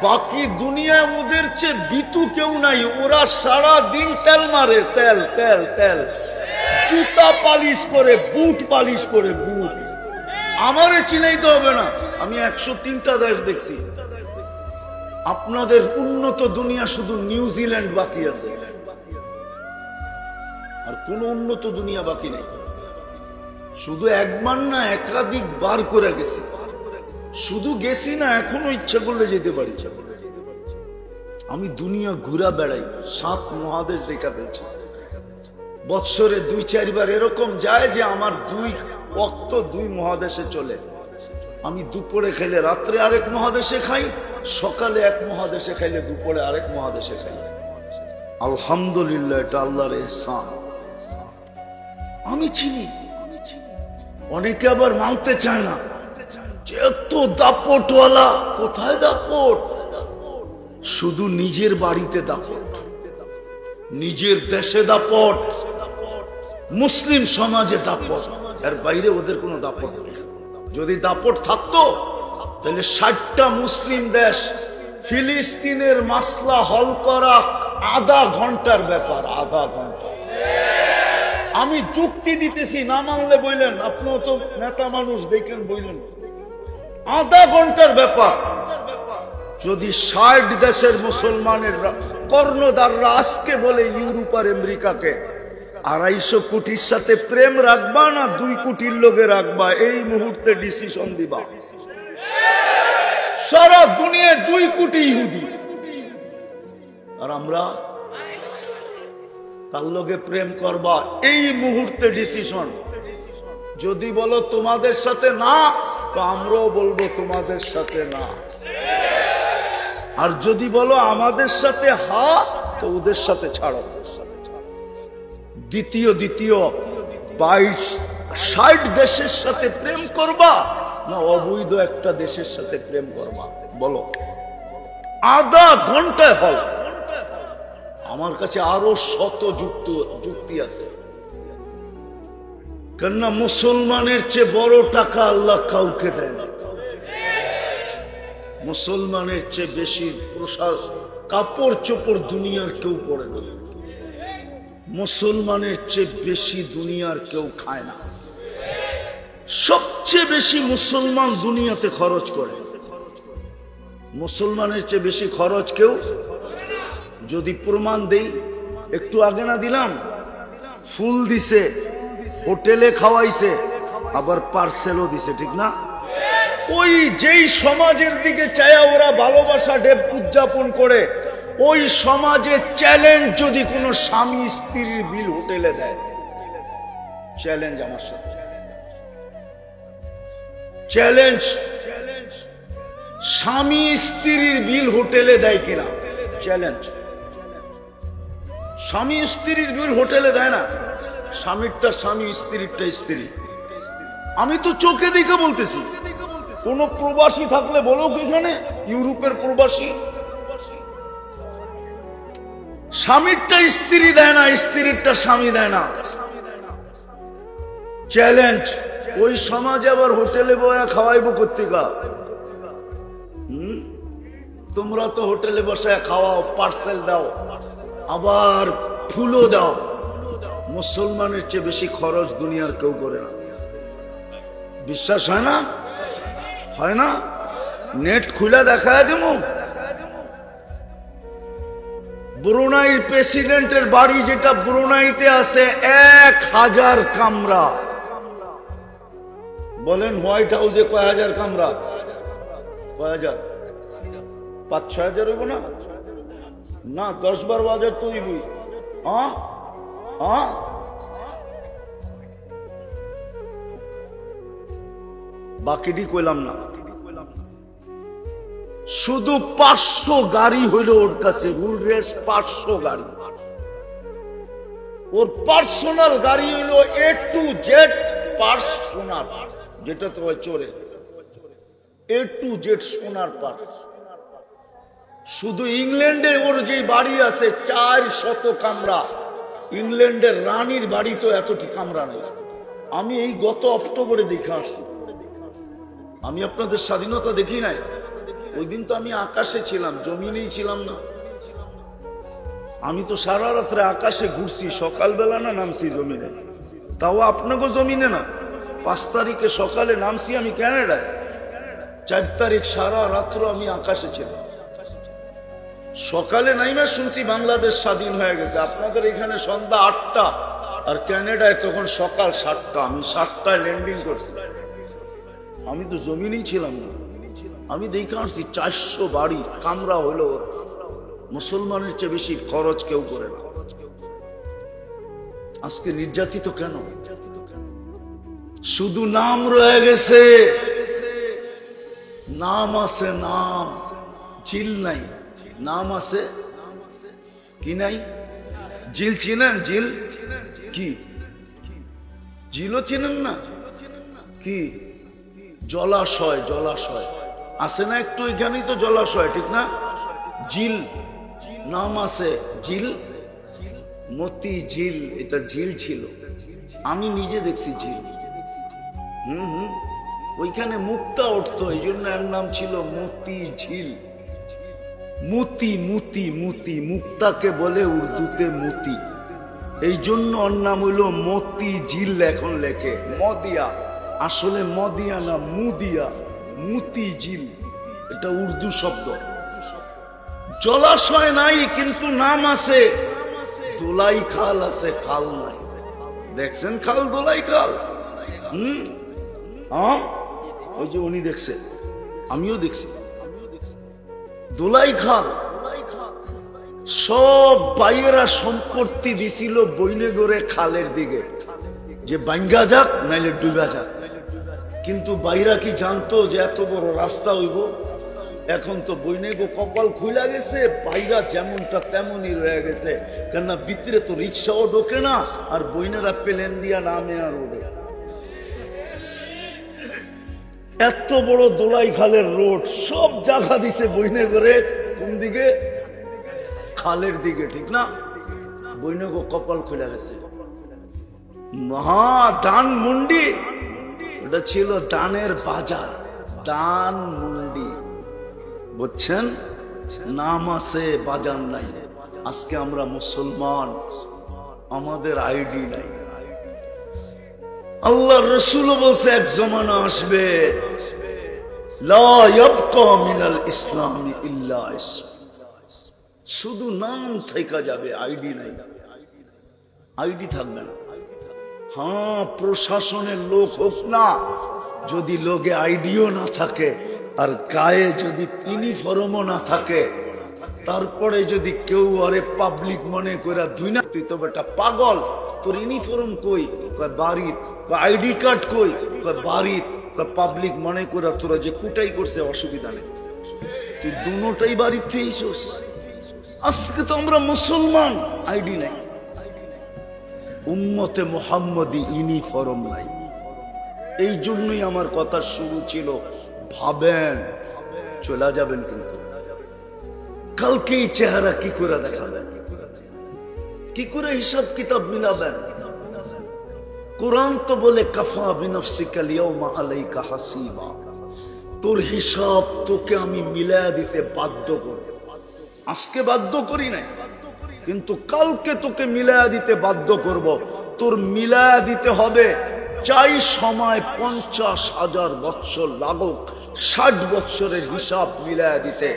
A: বাকি দুনিয়ায় ওদের চেয়ে বিতু কেউ নাই। ওরা সারা দিন তেল মারে, তেল তেল তেল, জুতা পালিশ করে, বুট পালিশ করে, বুট আমারে চিনাইতে হবে না, আমি 103টা দেশ দেখছি। আপনাদের উন্নত দুনিয়া শুধু নিউজিল্যান্ড বাকি আছে, আর কোন উন্নত দুনিয়া বাকি নেই। শুধু একবার না একাধিক বার করে গেছি, শুধু গেছি না, এখনো ইচ্ছা করলে যেতে পারি। আমি দুনিয়া ঘুরা বেড়াই, 7 মহাদেশ দেখা ফেলছি। বৎসরে 2-4 বার এরকম যায় যে আমার 2 ওয়াক্ত 2 মহাদেশে চলে। আমি দুপুরে খেলে রাত্রে আরেক মহাদেশে খাই, সকালে এক মহাদেশে খাইলে দুপুরে আরেক মহাদেশে খাই। আলহামদুলিল্লাহ, এটা আল্লাহর ইহসান। আমি চিনি, অনেকে আবার মানতে চায় না। এত দাপটওয়ালা, কোথায় দাপট? শুধু নিজের বাড়িতে দাপট, নিজের দেশে দাপট, মুসলিম সমাজে দাপট, এর বাইরে ওদের কোনো দাপট নেই। যদি দাপট থাকতো তাহলে 60টা মুসলিম দেশ ফিলিস্তিনের মাসলা হল করা আধা ঘন্টার ব্যাপার, আধা ঘন্টা। আমি যুক্তি দিতেছি, না মানলে বললেন, আপনিও তো নেতা মানুষ, দেখেন বললেন, আধা ঘন্টার ব্যাপার। যদি 60 দেশের মুসলমানের কর্ণধাররা আজকে বলে ইউরোপ আর আমেরিকাকে 250 কোটির সাথে প্রেম রাখবা না 2 কোটির লোকে রাখবা, এই মুহূর্তে ডিসিশন দিবা। সারা দুনিয়ার 2 কোটি ইহুদি, আর আমরা তার লোকে প্রেম করবা, এই মুহূর্তে ডিসিশন। যদি বলো তোমাদের সাথে না, তো আমরাও বলবো তোমাদের সাথে না। আর যদি বলো আমাদের সাথে হা, তো ওদের সাথে ছাড়ো। দ্বিতীয় 60 দেশের সাথে প্রেম করবা না অবৈধ একটা দেশের সাথে প্রেম করবা? বলো। আধা ঘন্টায় হল। আমার কাছে আরো শত যুক্তি আছে, কেননা মুসলমানের চেয়ে বড় টাকা আল্লাহ কাউকে দেয় না। মুসলমানের চেয়ে বেশি প্রসাদ কাপড় চোপড় দুনিয়ার কেউ পরে না, মুসলমানের চেয়ে বেশি দুনিয়ার কেউ খায় না। সবচেয়ে বেশি মুসলমান দুনিয়াতে খরচ করে, মুসলমানের চেয়ে বেশি খরচ কেউ। যদি প্রমাণ দেই, একটু আগে না দিলাম, ফুল দিছে, হোটেলে খাওয়াইছে, আবার পার্সেলও দিছে, ঠিক না? ওই যেই সমাজের দিকে চায় ওরা ভালোবাসা ডে উদযাপন করে, ওই সমাজে চ্যালেঞ্জ যদি কোনো স্বামী স্ত্রীর বিল হোটেলে দেয়, চ্যালেঞ্জ আমার সাথে, চ্যালেঞ্জ। স্বামী স্ত্রীর বিল হোটেলে দেয় কিনা, চ্যালেঞ্জ। স্বামী স্ত্রীর বিল হোটেলে দেয় না, স্বামীরটা স্বামী, স্ত্রীরটা স্ত্রী। আমি তো চোখে দেখে বলতেছি। কোন প্রবাসী থাকলে বলো, এখানে ইউরোপের প্রবাসী, স্বামীরটা স্ত্রী দেয় না, স্ত্রীরটা স্বামী দেয় না, চ্যালেঞ্জ। ওই সমাজে আবার হোটেলে বয়া খাওয়াইবো কর্তিকা। তোমরা তো হোটেলে বসায় খাওয়াও, পার্সেল দাও, আবার ফুলও দাও। মুসলমানের চেয়ে বেশি খরচ দুনিয়ার কেউ করে না। বিশ্বাস হয় না? হয় না? নেট খুলে দেখায় দেব। ব্রুনাইর প্রেসিডেন্টের বাড়ি যেটা ব্রুনাইতে আছে 1000 কামরা। বলেন হোয়াইট হাউসে কয় হাজার কামরা? কয় হাজার? 5-6 হাজার হইব না? না, 10-12 হাজার তো হইবই। বাকিটি কইলাম না। শুধু 500 গাড়ি হইল ওর কাছে, রুল রেস 500 গাড়ি। ওর পার্সোনাল গাড়ি হইল A to Z পার্সোনাল, যেটা তো চোরে A to Z সোনার পার্স। শুধু ইংল্যান্ডে ওর যে বাড়ি আছে 400 কামরা। ইংল্যান্ডের রানীর বাড়ি তো এতটি কামরা নেই। আমি এই গত অক্টোবরে দেখে আসছি। আমি আপনাদের স্বাধীনতা দেখি নাই, ওই দিন তো আমি আকাশে ছিলাম, জমিনেই ছিলাম না। আমি তো সারা রাত্রে আকাশে ঘুরছি, সকালবেলা না নামছি জমিনে, তাও আপনাকে জমিনে না। 5 তারিখে সকালে নামছি আমি ক্যানাডায়, 4 তারিখ সারা রাত্র আমি আকাশে ছিলাম। সকালে নাইমা শুনছি বাংলাদেশ স্বাধীন হয়ে গেছে। আপনাদের এখানে সন্ধ্যা 8টা, আর ক্যানাডায় তখন সকাল 7টা। আমি 7টায় ল্যান্ডিং করছি। আমি তো জমিনেই ছিলাম না। আমি দেখে আসছি 400 বাড়ি, কামরা হলো। মুসলমানের চেয়ে বেশি খরচ কেউ করে না। আজকে নির্যাতিত কেন? শুধু নাম রয়ে গেছে, নাম আছে, নাম। জিল নাই, নাম আছে। কি নাই? জিল চিনেন? জিল কি? জিলও চিনেন না? কি? জলাশয়। জলাশয় আছে না একটু এখানেই তো জলাশয়, ঠিক না? জিল নাম আছে। জিল, মতি ঝিল, এটা ঝিল ছিল। আমি নিজে দেখছি ঝিল। ওইখানে মুক্তা উঠতো, এই জন্য এর নাম ছিল মতি ঝিল। মুতি মুতি মুতি, মুক্তাকে বলে উর্দুতে মুতি, এই জন্য ওর নাম হইল মতি ঝিল। এখন লেখে মদিয়া, আসলে মদিয়া না, মুদিয়া। মুতি ঝিল এটা উর্দু শব্দ। জলাশয় নাই কিন্তু নাম আছে। দোলাই খাল আছে, খাল নাই। দেখছেন খাল? দোলাই খাল। ওই যে উনি দেখছে, আমিও দেখছি দোলাই খাল। সব বাইরা সম্পত্তি দিছিল বইনে গড়ে খালের দিকে, যে বাঙ্গা যাক নাইলে ডুবা যাক। কিন্তু বাইরা কি জানতো যে এত বড় রাস্তা হইব? এখন তো বইনেগো কপাল খুলে গেছে, বাইরা যেমনটা তেমনই রয়ে গেছে। কেননা ভিতরে তো রিক্সাও ঢোকে না, আর বইনেরা প্লেন দিয়া নামে আর ওঠে। এত বড় দোলাই খালের রোড, সব জায়গা দিছে বইনে করে কোন দিকে? খালের দিকে, ঠিক না? বইনেগো কপাল খুলে গেছে। মহা দান মুন্ডি, ওটা ছিল দানের বাজার, দান মুন্ডি। বুঝছেন? নাম আছে, বাজার নাই। আজকে আমরা মুসলমান, আমাদের আইডি নাই। আল্লাহর রাসূল বলছে এক জমানা আসবে, লা ইয়াবকা মিনাল ইসলামি ইল্লা ইসম, শুধু নাম থেকে যাবে, আইডি নাই। আইডি থাকবে না। হ্যাঁ, প্রশাসনের লোক হোক না, যদি লোকে আইডিও না থাকে আর গায়ে যদি ইউনিফর্মও না থাকে, তারপরে যদি কেউ আরে পাবলিক মনে করে দুই না, তুই তো বেটা পাগল, তোর ইউনিফর্ম কই? বাড়িত। বা আইডি কার্ড কই? বাড়িত। পাবলিক মনে করে তোরা যে কুটাই করছে, অসুবিধা নেই, তুই দুটোটাই বাড়ির থেকেছিস। আজকে তো আমরা মুসলমান, আইডি নাই। উম্মতে মুহাম্মদি ইউনিফর্ম নাই। এই জন্যই আমার কথা শুরু ছিল, ভাবেন চলে যাবেন, কিন্তু কালকে এই চেহারা কি করে দেখাবেন? কি করে হিসাব কিতাব মিলাবেন? কোরআন তো বলে কাফা বিনফসিকাল ইয়াউমা আলাইকা হাসিবা, তোর হিসাব তোকে আমি মিলায়া দিতে বাধ্য করব। আজকে বাধ্য করি নাই, কিন্তু কালকে তোকে মিলায়া দিতে বাধ্য করব। তোর মিলায়া দিতে হবে, চাই সময় 50,000 বছর লাগুক, 60 বছরের হিসাব মিলায়া দিতে।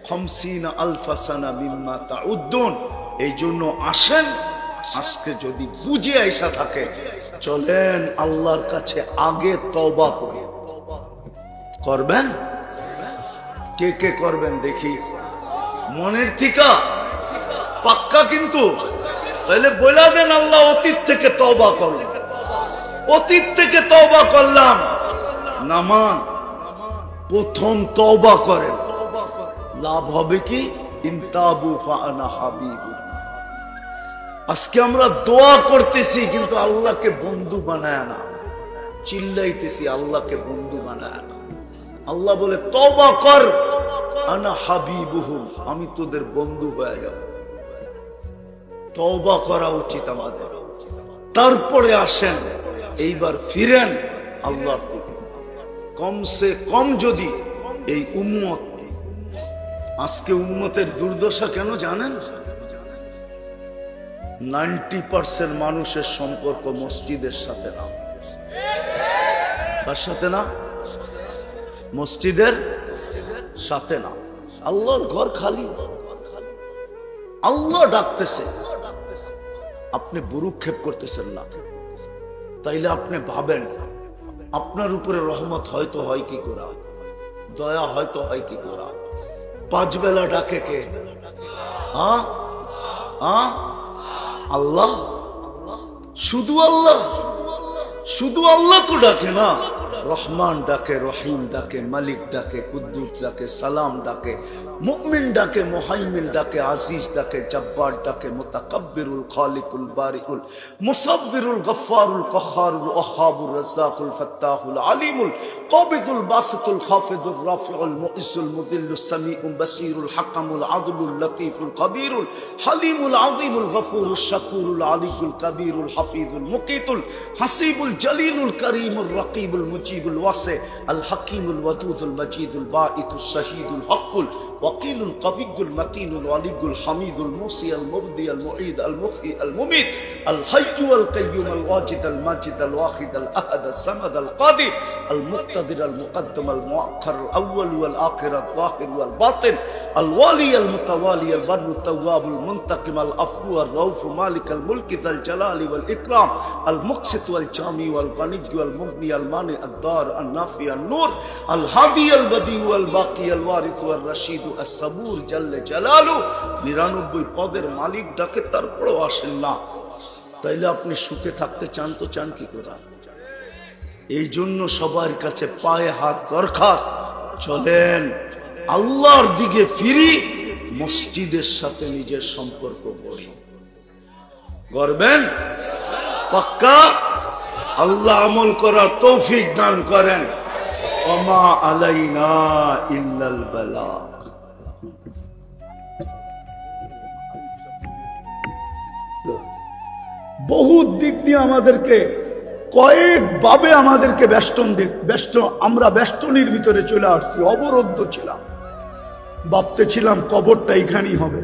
A: 50,000 সানা মিম্মা তাউদ্দুন। এই জন্য আসেন, আজকে যদি বুঝে আইসা থাকে, চলেন আল্লাহর কাছে আগে তওবা করি। করবেন? কে কে করবেন দেখি? মনের থিকা পাক্কা? কিন্তু তাহলে বলে দেন, আল্লাহ অতীত থেকে তওবা করলাম, অতীত থেকে তওবা করলাম। নামান প্রথম তওবা করেন, লাভ হবে কি? ইনতাবু ফাআনা হাবিবু। আজকে আমরা দোয়া করতেছি কিন্তু আল্লাহকে বন্ধু বানায় না, চিল্লাইতেছি আল্লাহকে বন্ধু বানায় না। আল্লাহ বলে তওবা কর, আনা হাবিবুহুম, আমি তোদের বন্ধু হয়ে যাব। তওবা করা উচিত আমাদের। তারপরে আসেন, এইবার ফিরেন আল্লাহর দিকে। কমসে কম যদি এই উম্মত, আজকে উম্মতের দুর্দশা কেন জানেন? 90% মানুষের সম্পর্ক মসজিদের সাথে না। কার সাথে না? মসজিদের সাথে না। আল্লাহর ঘর খালি, আল্লাহ ডাকতেছে, আপনি বুরুক্ষেপ করতেছেন না। তাইলে আপনি ভাবেন আপনার উপরে রহমত হয়তো হয় কি করে, দয়া হয়তো হয় কি করে। 5 বেলা ডাকে কে? আল্লাহ। শুধু আল্লাহ, শুধু আল্লাহ তো ডাকে না। রহমান ডাকে, রহিম ডাকে, মালিক ডাকে, কুদ্দুস ডাকে, সালাম ডাকে, মুমিন ডাকে, মুহাইমিন ডাকে, আজিজ ডাকে, জব্বার ডাকে, মুতাকাব্বিরুল খালিকুল বারিউল মুসাব্বিরুল গফফারুল কহ্হারুল ওয়াহ্হাবুর রাজ্জাকুল ফাত্তাহুল আলিমুল কাবিদুল বাসিতুল খাফিদুর রাফিউল মুইসুল মুদিল্লুস সামিউল বাসিরুল হাকামুল আদলুল লতীফুল কবীরুল হালিমুল আযীমুল গফুরুশ শাকুরুল আলিয়ুল কবীরুল হাফিজুল মুকিতুল হাসিবুল জলিলুল করিমুর রকিবুল মুজিবুল ওয়াসি আল হাকিমুল ওয়াদুদুল মজিদুল বাঈতুশ শাহীদুল হকুল ওয়াকিলুল কবিয়ুল মতিনুল ওয়ালিয়ুল হামিদুল মুসি আল মুবদি আল মুঈদ আল মুহয়ি আল মুমীত আল হাইয়্যু আল কাইয়্যুম আল ওয়াজিদ আল মাজিদ আল ওয়াহিদ আল আহাদ আল সামাদ আল কাদির আল মুক্তাদির আল মুকদ্দম আল মুআক্খার আল আউয়াল ওয়াল আখির আল যাহির ওয়াল বাতিন আল ওয়ালি আল মুতাওয়ালি আল বাররু আল তাওয়াব আল মুনতাকিম আল আফু আল রাউফ মালিক আল মুলক যাল জালালি ওয়াল ইকরাম আল মুকসিত ওয়াল জামি ওয়াল গানিয ওয়াল মুগনি আল মানি আল দার আল নাফি আল নূর আল হাদি আল বদি ওয়াল বাকি আল ওয়ারিস ওয়াল রশিদ as-sabur জাল্লে জালালু। 99 পদের মালিক ডাকে, তারপরেও আসেন না। তাইলে আপনি সুখে থাকতে চান তো চান কি করে? এই জন্য সবার কাছে পায়ে হাত দরখাস্ত, চলেন আল্লাহর দিকে ফিরি, মসজিদের সাথে নিজের সম্পর্ক গড়ি। গড়বেন পাক্কা? আল্লাহ আমল করার তৌফিক দান করেন। ওমা আলাইনা ইল্লাল বালাগ। বহু দিক দিয়ে আমাদেরকে কয়েকভাবে আমাদেরকে আমরা বেষ্টনীর ভিতরে চলে আসছি, অবরুদ্ধ ছিলাম। ভাবতেছিলাম কবরটা এখানেই হবে।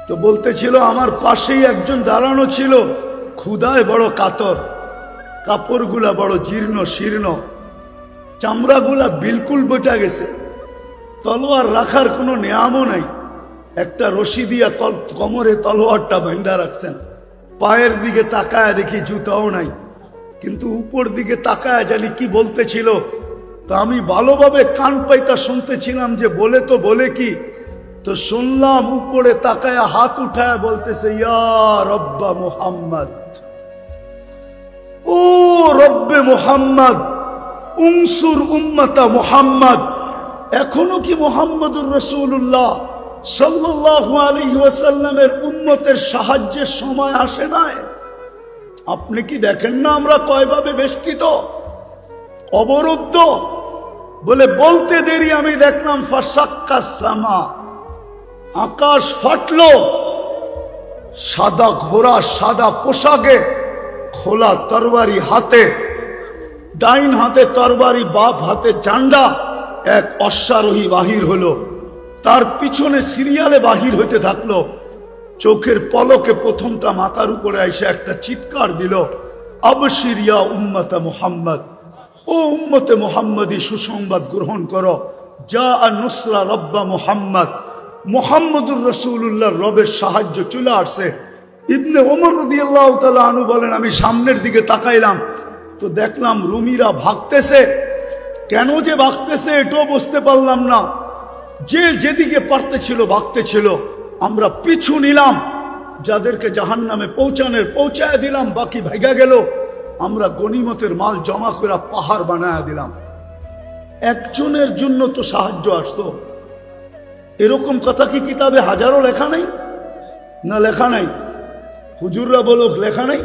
A: তো বলতেছিল আমার পাশেই একজন দাঁড়ানো ছিল, ক্ষুধায় বড় কাতর, কাপড়গুলা বড় জীর্ণ শীর্ণ, চামড়াগুলা বিলকুল বটা গেছে, তলোয়ার রাখার কোনো নেয়ামও নাই। একটা রশি দিয়া কোমরে তলোয়ারটা বাঁধা রাখছেন। পায়ের দিকে তাকায় দেখি জুতাও নাই, কিন্তু উপর দিকে তাকায় জানি কি বলতেছিল। তো আমি ভালোভাবে কান পাইতা শুনতেছিলাম যে বলে তো বলে কি। তো শুনলাম উপরে তাকায় হাত উঠায় বলতেছে, ইয়া রব্বা মুহাম্মদ, ও রব্বে মুহাম্মদ, উনসুর উম্মতা মুহাম্মদ। এখনো কি মুহাম্মদুর রাসূলুল্লাহ সাল্লাল্লাহু আলাইহি ওয়াসাল্লামের উম্মতের সাহায্যের সময় আসে নাই? আপনি কি দেখেন না আমরা কয়ভাবে বেষ্টিত, অবরুদ্ধ? বলে বলতে দেরি আমি দেখলাম ফাসাক্কাস সামা, আকাশ ফাটলো। সাদা ঘোড়া, সাদা পোশাকে, খোলা তরবারি হাতে, ডাইন হাতে তরবারি, বাপ হাতে জান্ডা, এক অশ্বারোহী বাহির হলো। তার পিছনে সিরিয়ালে বাহির হইতে থাকলো। চোখের পলকে প্রথমটা মাথার উপরে এসে একটা চিৎকার দিল, আবশির ইয়া উম্মতে মুহাম্মদ, ও উম্মতে মুহাম্মদি সুসংবাদ গ্রহণ করো, যা নুসরা রব্বা মুহাম্মদ, মুহাম্মদুর রাসূলুল্লাহর রবের সাহায্য চলে আসছে। ইবনে ওমর রাদিয়াল্লাহু তাআলা আনহু বলেন, আমি সামনের দিকে তাকাইলাম তো দেখলাম রুমিরা ভাগতেছে। কেন যে ভাগতেছে এটাও বুঝতে পারলাম না। যে যেদিকে পারতেছিল ভাগতেছিল। আমরা পিছু নিলাম, যাদেরকে জাহান্নামে পৌঁছায় দিলাম, বাকি ভাইগা গেল। আমরা গনিমতের মাল জমা করে পাহাড় বানায় দিলাম। একজনের জন্য তো সাহায্য আসতো। এরকম কথা কি কিতাবে হাজারো লেখা নাই? না লেখা নাই? হুজুররা বলুক লেখা নাই?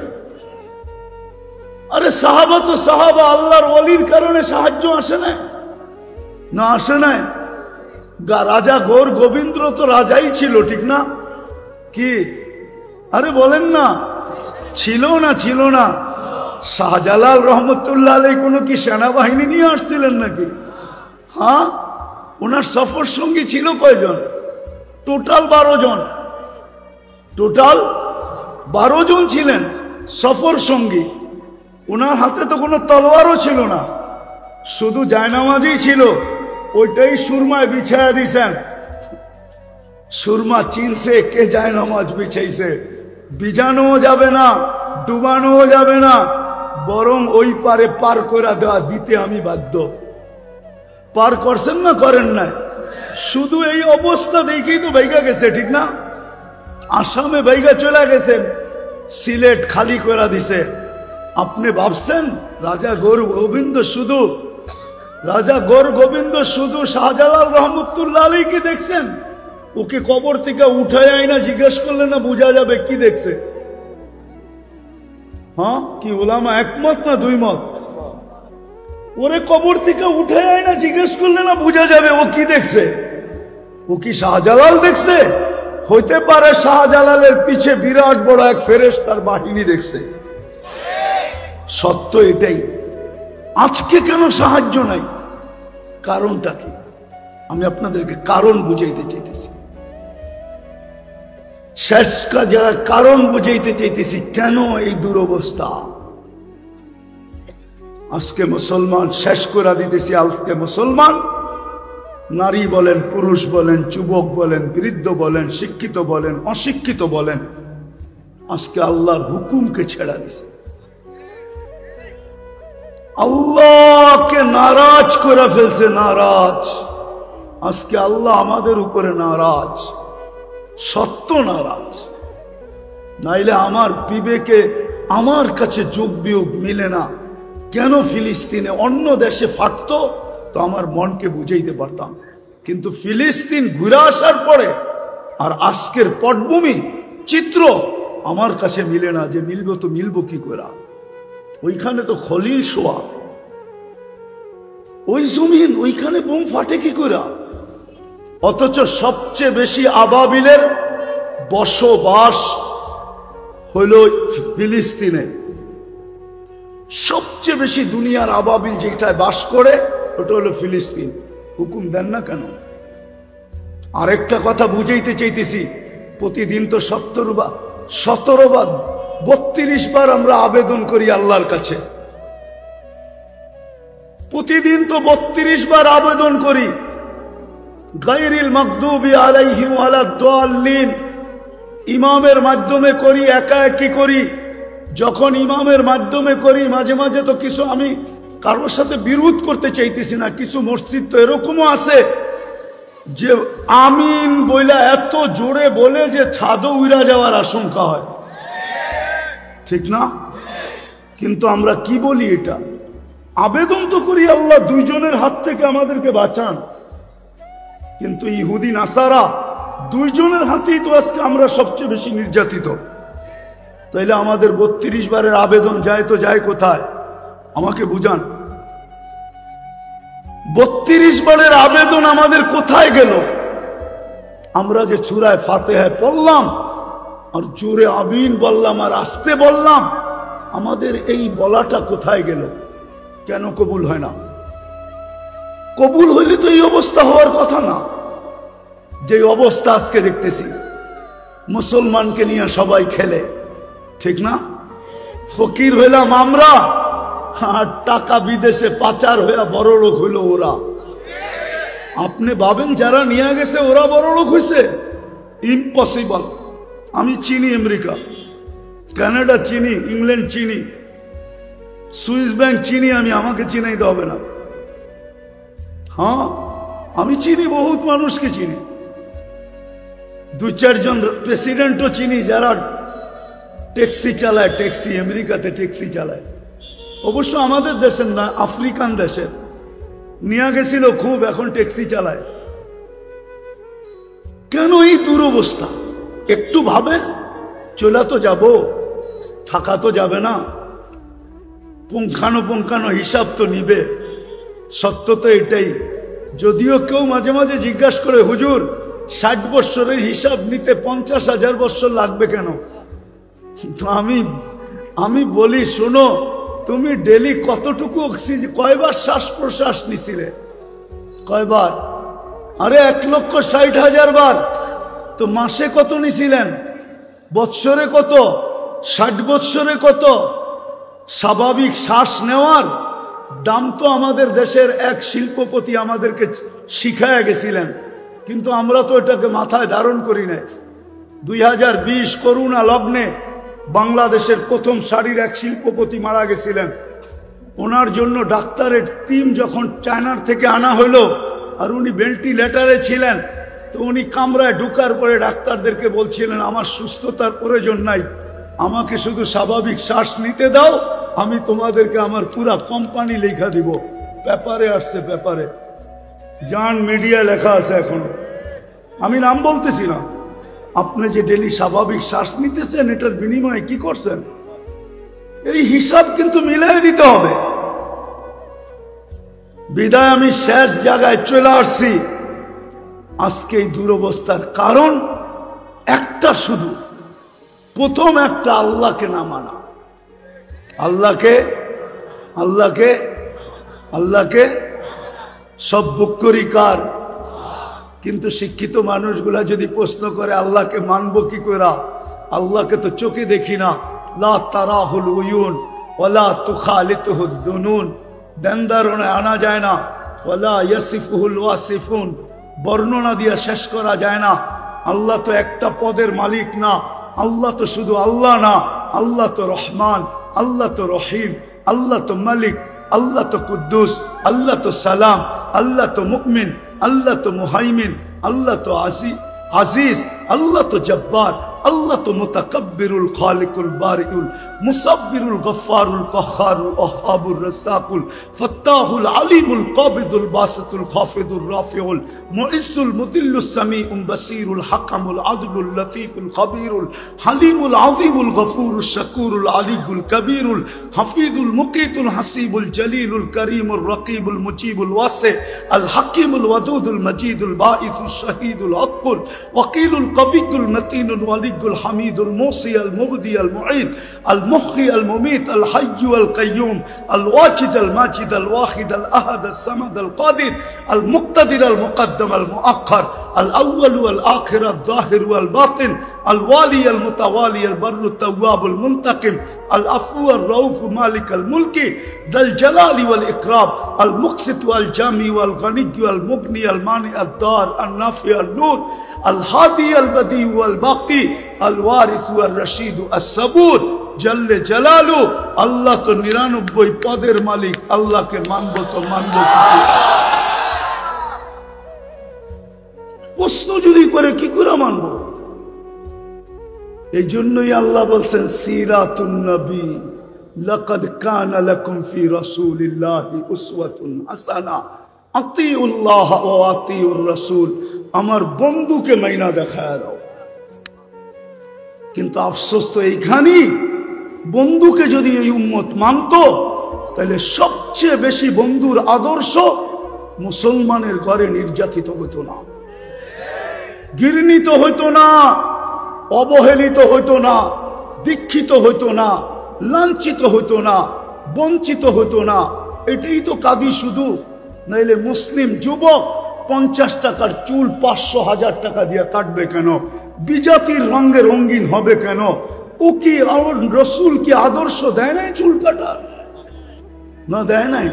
A: আরে সাহাবা তো সাহাবা, আল্লাহর ওলির কারণে সাহায্য আসে না? না আসে নাই? রাজা গৌর গোবিন্দ তো রাজাই ছিল, ঠিক না? কি আরে বলেন না, ছিল না? ছিল না? শাহজালাল রহমতুল্লাহ আলাইহি কোনো কি সেনাবাহিনী নিয়ে আসছিলেন নাকি? হ্যাঁ, ওনার সফর সঙ্গী ছিল কয়জন? টোটাল 12 জন। টোটাল 12 জন ছিলেন সফর সঙ্গী। ওনার হাতে তো কোনো তলোয়ারও ছিল না, শুধু জায়নামাজই ছিল, ওইটাই সুরমায় বিছায়া দিছেন। সুরমা চিনছে কে জায়নামাজ বিছাইছে, বিজানোও যাবে না, ডুবানোও যাবে না, বরং ওই পারে পার করে দেওয়া দিতে আমি বাধ্য। পার করছেন না করেন নাই? শুধু এই অবস্থা দেখেই তো বাইগা গেছে, ঠিক না? আসামে বাইগা চলে গেছেন, সিলেট খালি করে দিছে। আপনি ভাবছেন রাজা গোবিন্দ শুধু শাহজালাল রহমতুল্লাহ আলী কি দেখছেন? ওকে কবর থেকে উঠায় আইনা জিজ্ঞেস করলে না বোঝা যাবে কি দেখছে? হ্যাঁ, কি ওলামা একমত না দুই মত? ওরে কবর থেকে উঠায় আইনা জিজ্ঞেস করলে না বোঝা যাবে ও কি দেখছে? ও কি শাহজালাল দেখছে? হইতে পারে শাহজালালের পিছে বিরাট বড় এক ফেরেশতার বাহিনী দেখছে। সত্য এটাই। আজকে কেন সাহায্য নাই? কারণটা কি? আমি আপনাদেরকে কারণ বুঝাইতে চাইতেছি, শেষ কাজে কারণ বুঝাইতে চাইতেছি কেন এই দুরবস্থা। আজকে মুসলমান শেষ করে দিতেছি। আজকে মুসলমান নারী বলেন, পুরুষ বলেন, যুবক বলেন, বৃদ্ধ বলেন, শিক্ষিত বলেন, অশিক্ষিত বলেন, আজকে আল্লাহর হুকুমকে ছেড়া দিছে, আল্লাহকে নারাজ করে ফেলছে। নারাজ। আজকে আল্লাহ আমাদের উপরে নারাজ, সত্য নারাজ। নাইলে আমার বিবেকে আমার কাছে যোগ বিয়োগ মিলে না। কেন ফিলিস্তিনে অন্য দেশে ফাটতো তো আমার মনকে বুঝাইতে পারতাম, কিন্তু ফিলিস্তিন ঘুরে আসার পরে আর আজকের পটভূমি চিত্র আমার কাছে মিলে না। যে মিলবো তো মিলবো কি করে? ওইখানে তো খলিল শোয়া, ওই জমিন, ওইখানে বোম ফাটে কি করে? অথচ সবচেয়ে বেশি আবাবিলের বসবাস হইল ফিলিস্তিনে। সবচেয়ে বেশি দুনিয়ার আবাবিল যেটায় বাস করে ওটা হলো ফিলিস্তিন। হুকুম দেন না কেন? আরেকটা কথা বুঝাইতে চাইতেছি, প্রতিদিন তো 17 বার 32 বার আমরা আবেদন করি আল্লাহর কাছে। প্রতিদিন তো 32 বার আবেদন করি, গায়রিল মাগদুবি আলাইহিম ওয়ালাদ-দাল্লিন। ইমামের মাধ্যমে করি, একা একই করি। যখন ইমামের মাধ্যমে করি, মাঝে মাঝে তো কিছু, আমি কারোর সাথে বিরোধ করতে চাইতেছি না, কিছু মসজিদ তো এরকমও আছে যে আমিন বইলা এত জোরে বলে যে ছাদও উড়া যাওয়ার আশঙ্কা হয়, ঠিক না? কিন্তু আমরা কি বলি? এটা আবেদন তো করি আল্লাহ দুইজনের হাত থেকে আমাদেরকে বাঁচান, কিন্তু ইহুদি নাসারা দুইজনের হাতেই তো আজকে আমরা সবচেয়ে বেশি নির্যাতিত। তাইলে আমাদের 32 বারের আবেদন যায় তো যায় কোথায়? আমাকে বুঝান। 32 বারের আবেদন আমাদের কোথায় গেল? আমরা যে সূরা ফাতিহা পড়লাম আর জোরে আমিন বললাম আর আস্তে বললাম, আমাদের এই বলাটা কোথায় গেল? কেন কবুল হয় না? কবুল হইলে তো এই অবস্থা হওয়ার কথা না। যে অবস্থা আজকে দেখতেছি, মুসলমানকে নিয়ে সবাই খেলে, ঠিক না? ফকির হইলাম আমরা, আর টাকা বিদেশে পাচার হইয়া বড় লোক হইল ওরা। আপনি ভাবেন যারা নিয়ে গেছে ওরা বড় লোক হয়েছে? ইম্পসিবল। আমি চিনি আমেরিকা, কানাডা চিনি, ইংল্যান্ড চিনি, সুইস ব্যাংক চিনি আমি, আমাকে চিনাইতে হবে না। হ্যাঁ, আমি চিনি, বহুত মানুষকে চিনি, 2-4 জন প্রেসিডেন্টও চিনি যারা ট্যাক্সি চালায়, ট্যাক্সি, আমেরিকাতে ট্যাক্সি চালায়। অবশ্য আমাদের দেশের না, আফ্রিকান দেশের। নিয়ে গেছিল খুব, এখন ট্যাক্সি চালায়। কেন এই দুরবস্থা? একটু ভাবেন। চলে তো যাব, থাকা তো যাবে না, পুঙ্খানো হিসাব তো নিবে। সত্য তো এটাই। যদিও কেউ মাঝে মাঝে জিজ্ঞাসা করে, হুজুর 60 বৎসরের হিসাব নিতে 50,000 বৎসর লাগবে কেন? আমি বলি, শোনো, তুমি ডেলি কতটুকু অক্সিজেন, কয়বার শ্বাস প্রশ্বাস নিছিলে? কয়বার? আরে 1,60,000 বার। তো মাসে কত নিছিলেন? বৎসরে কত? 60 বৎসরে কত? স্বাভাবিক শ্বাস নেওয়ার দাম তো আমাদের দেশের এক শিল্পপতি আমাদেরকে শিখায়া গেছিলেন, কিন্তু আমরা তো এটাকে মাথায় ধারণ করি না। 2020 করোনা লগ্নে বাংলাদেশের প্রথম সারির এক শিল্পপতি মারা গেছিলেন। ওনার জন্য ডাক্তারের টিম যখন চায়নার থেকে আনা হলো, আর উনি ভেন্টিলেটারে ছিলেন, তো উনি কামরায় ঢুকার পরে ডাক্তারদেরকে বলছিলেন, আমার সুস্থতার প্রয়োজন নাই, আমাকে শুধু স্বাভাবিক শ্বাস নিতে দাও, আমি তোমাদেরকে আমার পুরা কোম্পানি লেখা দিব। পেপারে আসছে, পেপারে জান মিডিয়া লেখা আছে এখনো, আমি নাম বলতেছি না। আপনি যে ডেলি স্বাভাবিক শ্বাস নিতেছেন, এটার বিনিময়ে কি করছেন, এই হিসাব কিন্তু মিলাই দিতে হবে। বিদায় আমি শেষ জায়গায় চলে আসছি। আজকে এই দুরবস্থার কারণ একটা, শুধু প্রথম একটা, আল্লাহকে না মানা। আল্লাহকে সব বুক করি কার? কিন্তু শিক্ষিত মানুষগুলা যদি প্রশ্ন করে আল্লাহকে মানবো কি করে, আল্লাহকে তো চোখে দেখি না, লা তারাহুল উয়ুন ওয়ালা তুখালিতুহুদ দুনুন, দেনদারণে আনা যায় না, ওয়ালা ইয়াসিফুহুল ওয়াসিফুন, বর্ণনা দিয়ে শেষ করা যায় না। আল্লাহ তো একটা পদের মালিক না, আল্লাহ তো শুধু আল্লাহ না, আল্লাহ তো রহমান, আল্লাহ তো রহিম, আল্লাহ তো মালিক, আল্লাহ তো কুদ্দুস, আল্লাহ তো সালাম, আল্লাহ তো মুমিন, আল্লাহ তো মুহাইমিন, আল্লাহ তো আজিজ, আল্লাহ তো জব্বার, আল্লাহ তো মুতাকাব্বিরুল খালিকুল বারিউল মুসাব্বিরুল গফফারুল কাহ্হারুল ওয়াহ্হাবুর রাসাকুল ফাত্তাহুল আলিমুল কাবিদুল বাসিতুল খাফিদুর রাফিউল মুইজ্জুল মুদিল্লুস সামিউল বাসিরুল হাকামুল আদলুল লতীফুল খবীরুল হালিমুল আযীমুল গফুরুশ শাকুরুল আলিয়ুল কবীরুল হাফিজুল মুকিতুল হাসিবুল জলিলুল করিমুর রকিবুল মুজিবুল ওয়াসি আল হাকিমুল ওয়াদুদুল মজিদুল বাঈসুশ শাহীদুল আকবর ওয়াকিলুল কবিয়ুল মতিনুল ওয়ালি الحميد الموصي المبدي المعيد المحيي المميت الحي القيوم الواجد الماجد الواحد الأحد الصمد القادر المقتدر المقدم المؤخر الأول والآخر الظاهر والباطن الوالي المتوالي البر التواب المنتقم العفو الرؤوف مالك الملك ذا الجلال والإكرام المقسط والجامي والغني والمغني المانع الدار النافع النور الهادي البديع والباقي الوارث والرشيد الصبور جل جلاله। আল্লাহ তো 99 পদের মালিক, আল্লাহকে মানবো তো মানবো। প্রশ্ন যদি করে কি করে মানবো? এই জন্যই আল্লাহ বলছেন সিরাতুন নবী লাকাদ কানা লাকুম ফি রাসূলিল্লাহি উসওয়াতুন হাসানাহ আতিউল্লাহ ওয়া আতিউর রাসূল। আমার বন্ধুকে মাইনা দেখায় দাও। কিন্তু আফসোস তো এইখানেই, বন্ধুকে যদি এই উম্মত মানত, তাহলে সবচেয়ে বেশি বন্ধুর আদর্শ মুসলমানের ঘরে নির্যাতিত হইতো না, ঘৃণিত হইতো না, অবহেলিত হইতো না, দীক্ষিত হইতো না, লাঞ্ছিত হইতো না, বঞ্চিত হইতো না। এটাই তো কাঁদি শুধু। নাইলে মুসলিম যুবক 50 টাকার চুল 500-1000 টাকা দিয়ে কাটবে কেন? বিজাতির রঙে রঙিন হবে কেন? ও কি রসুল কি আদর্শ দেয় নাই চুল কাটার? না, দেয় নাই।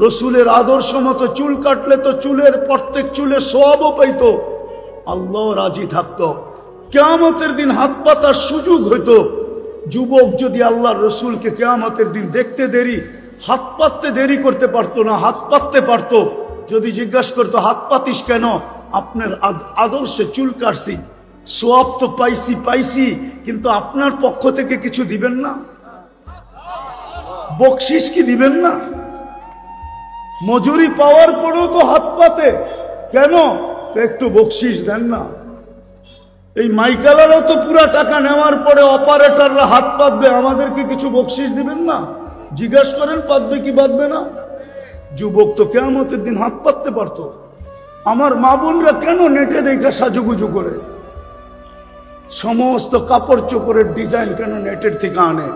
A: রসুলের আদর্শ মতো চুল কাটলে তো চুলের প্রত্যেক চুলে সওয়াবও পাইতো, আল্লাহ রাজি থাকতো, কিয়ামতের দিন হাত পাতার সুযোগ হইতো। যুবক যদি আল্লাহর রসুলকে কিয়ামতের দিন দেখতে দেরি, হাত পাততে দেরি করতে পারতো না, হাত পাততে পারতো। যদি জিজ্ঞাসা করতো হাত পাতিস কেন? আপনার আদর্শে চুল কাটছি, সওয়াব তো পাইছি, কিন্তু আপনার পক্ষ থেকে কিছু দিবেন না? বকশিস কি দিবেন না? মজুরি পাওয়ার পরেও তো হাত পাতে কেন? একটু বকশিস দেন না। এই মাইকালারও তো পুরা টাকা নেওয়ার পরে অপারেটররা হাত পাতবে, আমাদেরকে কিছু বকশিস দিবেন না? জিজ্ঞাসা করেন পাতবে কি বাঁধবে না? যুবক তো কিয়ামতের দিন হাত পাততে পারতো। আমার মা বোনরা কেন নেটে দেখা সাজুগুজু করে? সমস্ত কাপড় চোপড়ের ডিজাইন কেন নেটের থেকে আনে?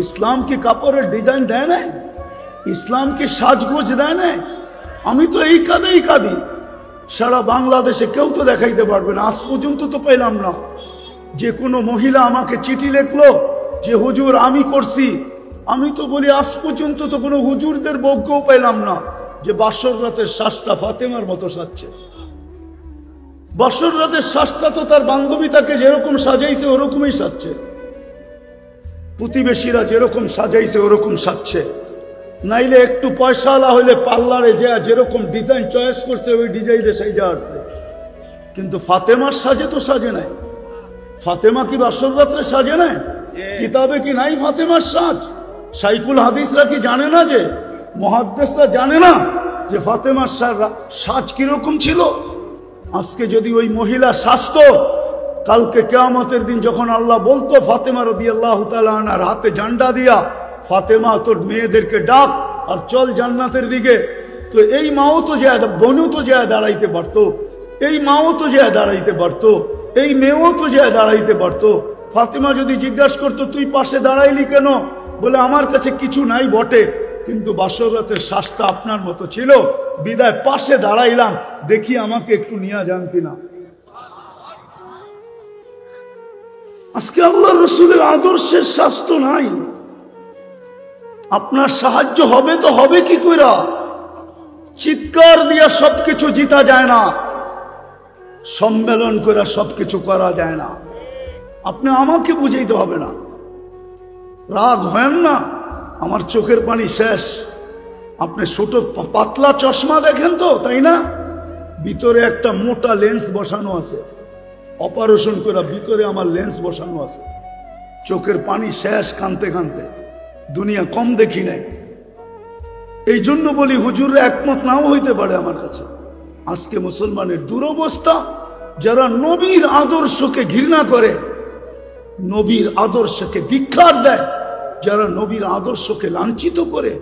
A: ইসলাম কি কাপড়ের ডিজাইন দেয় না? ইসলাম কি সাজগোজ দেয় না? আমি তো এই কাঁদি। সারা বাংলাদেশে কেউ তো দেখাইতে পারবে না, আজ পর্যন্ত তো পেলাম না। যে কোনো মহিলা আমাকে চিঠি লিখলো যে হুজুর আমি করছি, আমি তো বলি আজ পর্যন্ত তো কোনো হুজুরদের বউকেও পেলাম না যে বাসর রাতের শ্বাসটা ফাতেমার মতো সাজছে। বাসর রাতের শ্বাসটা তো তার বান্ধবী তাকে যেরকম সাজাইছে ওরকমই সাজছে, প্রতিবেশীরা যেরকম সাজাইছে ওরকম সাজছে। নাইলে একটু পয়সাওয়ালা হইলে পার্লারে যা যেরকম ডিজাইন চয়েস করছে ওই ডিজাইনে সাজা আসছে। কিন্তু ফাতেমার সাজে তো সাজে নাই। ফাতেমা কি বাসর রাত্রে সাজে নাই? কিতাবে কি নাই ফাতেমার সাজ? শাইখুল হাদিসরা কি জানে না, যে মুহাদ্দিসরা জানে না যে ফাতেমার সাজ কিরকম ছিল? আজকে যদি ওই মহিলা সাজতো, কালকে কিয়ামতের দিন যখন আল্লাহ বলতো ফাতেমা রাদিয়াল্লাহু তাআলা আনহার হাতে ঝান্ডা দিয়া, ফাতেমা তোর মেয়েদেরকে ডাক আর চল জান্নাতের দিকে, তো এই মাও তো যায়, বোনও তো যায় দাঁড়াইতে পারতো, এই মাও তো যায় দাঁড়াইতে পারতো, এই মেয়েও তো যায় দাঁড়াইতে পারতো। ফাতেমা যদি জিজ্ঞাসা করতো তুই পাশে দাঁড়াইলি কেন, বলে আমার কাছে কিছু নাই বটে, কিন্তু বাসর রাতের শ্বাসটা আপনার মতো ছিল, বিদায় পাশে দাঁড়াইলাম, দেখি আমাকে একটু নিয়ে যান কিনা। আজকে আল্লাহ রসুলের আদর্শের স্বাস্থ্য নাই। আপনার সাহায্য হবে তো হবে কি কইরা? চিৎকার দিয়া সবকিছু জিতা যায় না, সম্মেলন করে সবকিছু করা যায় না। আপনি আমাকে বুঝাইতে হবে না, রাগ হয় না। আমার চোখের পানি শেষ। আপনি ছোট পাতলা চশমা দেখেন তো, তাই না? ভিতরে একটা মোটা লেন্স বসানো আছে, অপারেশন করে ভিতরে আমার লেন্স বসানো আছে। চোখের পানি শেষ, কানতে কানতে। দুনিয়া কম দেখি নাই, এই জন্য বলি হুজুররা একমত নাও হইতে পারে আমার কাছে। আজকে মুসলমানের দুরবস্থা, যারা নবীর আদর্শকে ঘৃণা করে, নবীর আদর্শকে ধিক্কার দেয়, যারা নবীর আদর্শকে লাঞ্ছিত করে।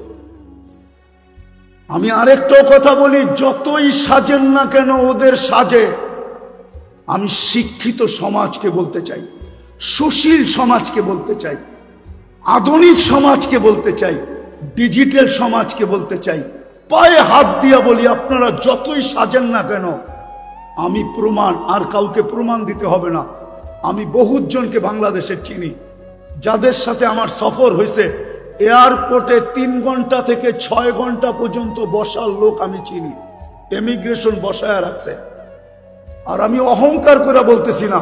A: আমি আরেকটাও কথা বলি, যতই সাজেন না কেন ওদের সাজে, আমি শিক্ষিত সমাজকে বলতে চাই, সুশীল সমাজকে বলতে চাই, আধুনিক সমাজকে বলতে চাই, ডিজিটাল সমাজকে বলতে চাই, পায়ে হাত দিয়া বলি আপনারা যতই সাজেন না কেন, আমি প্রমাণ, আর কাউকে প্রমাণ দিতে হবে না। আমি বহুত জনকে বাংলাদেশের চিনি, যাদের সাথে আমার সফর হয়েছে। এয়ারপোর্টে 3 ঘন্টা থেকে 6 ঘন্টা পর্যন্ত বসার লোক আমি চিনি, ইমিগ্রেশন বসায় রাখছে। আর আমি অহংকার করে বলতেছি না,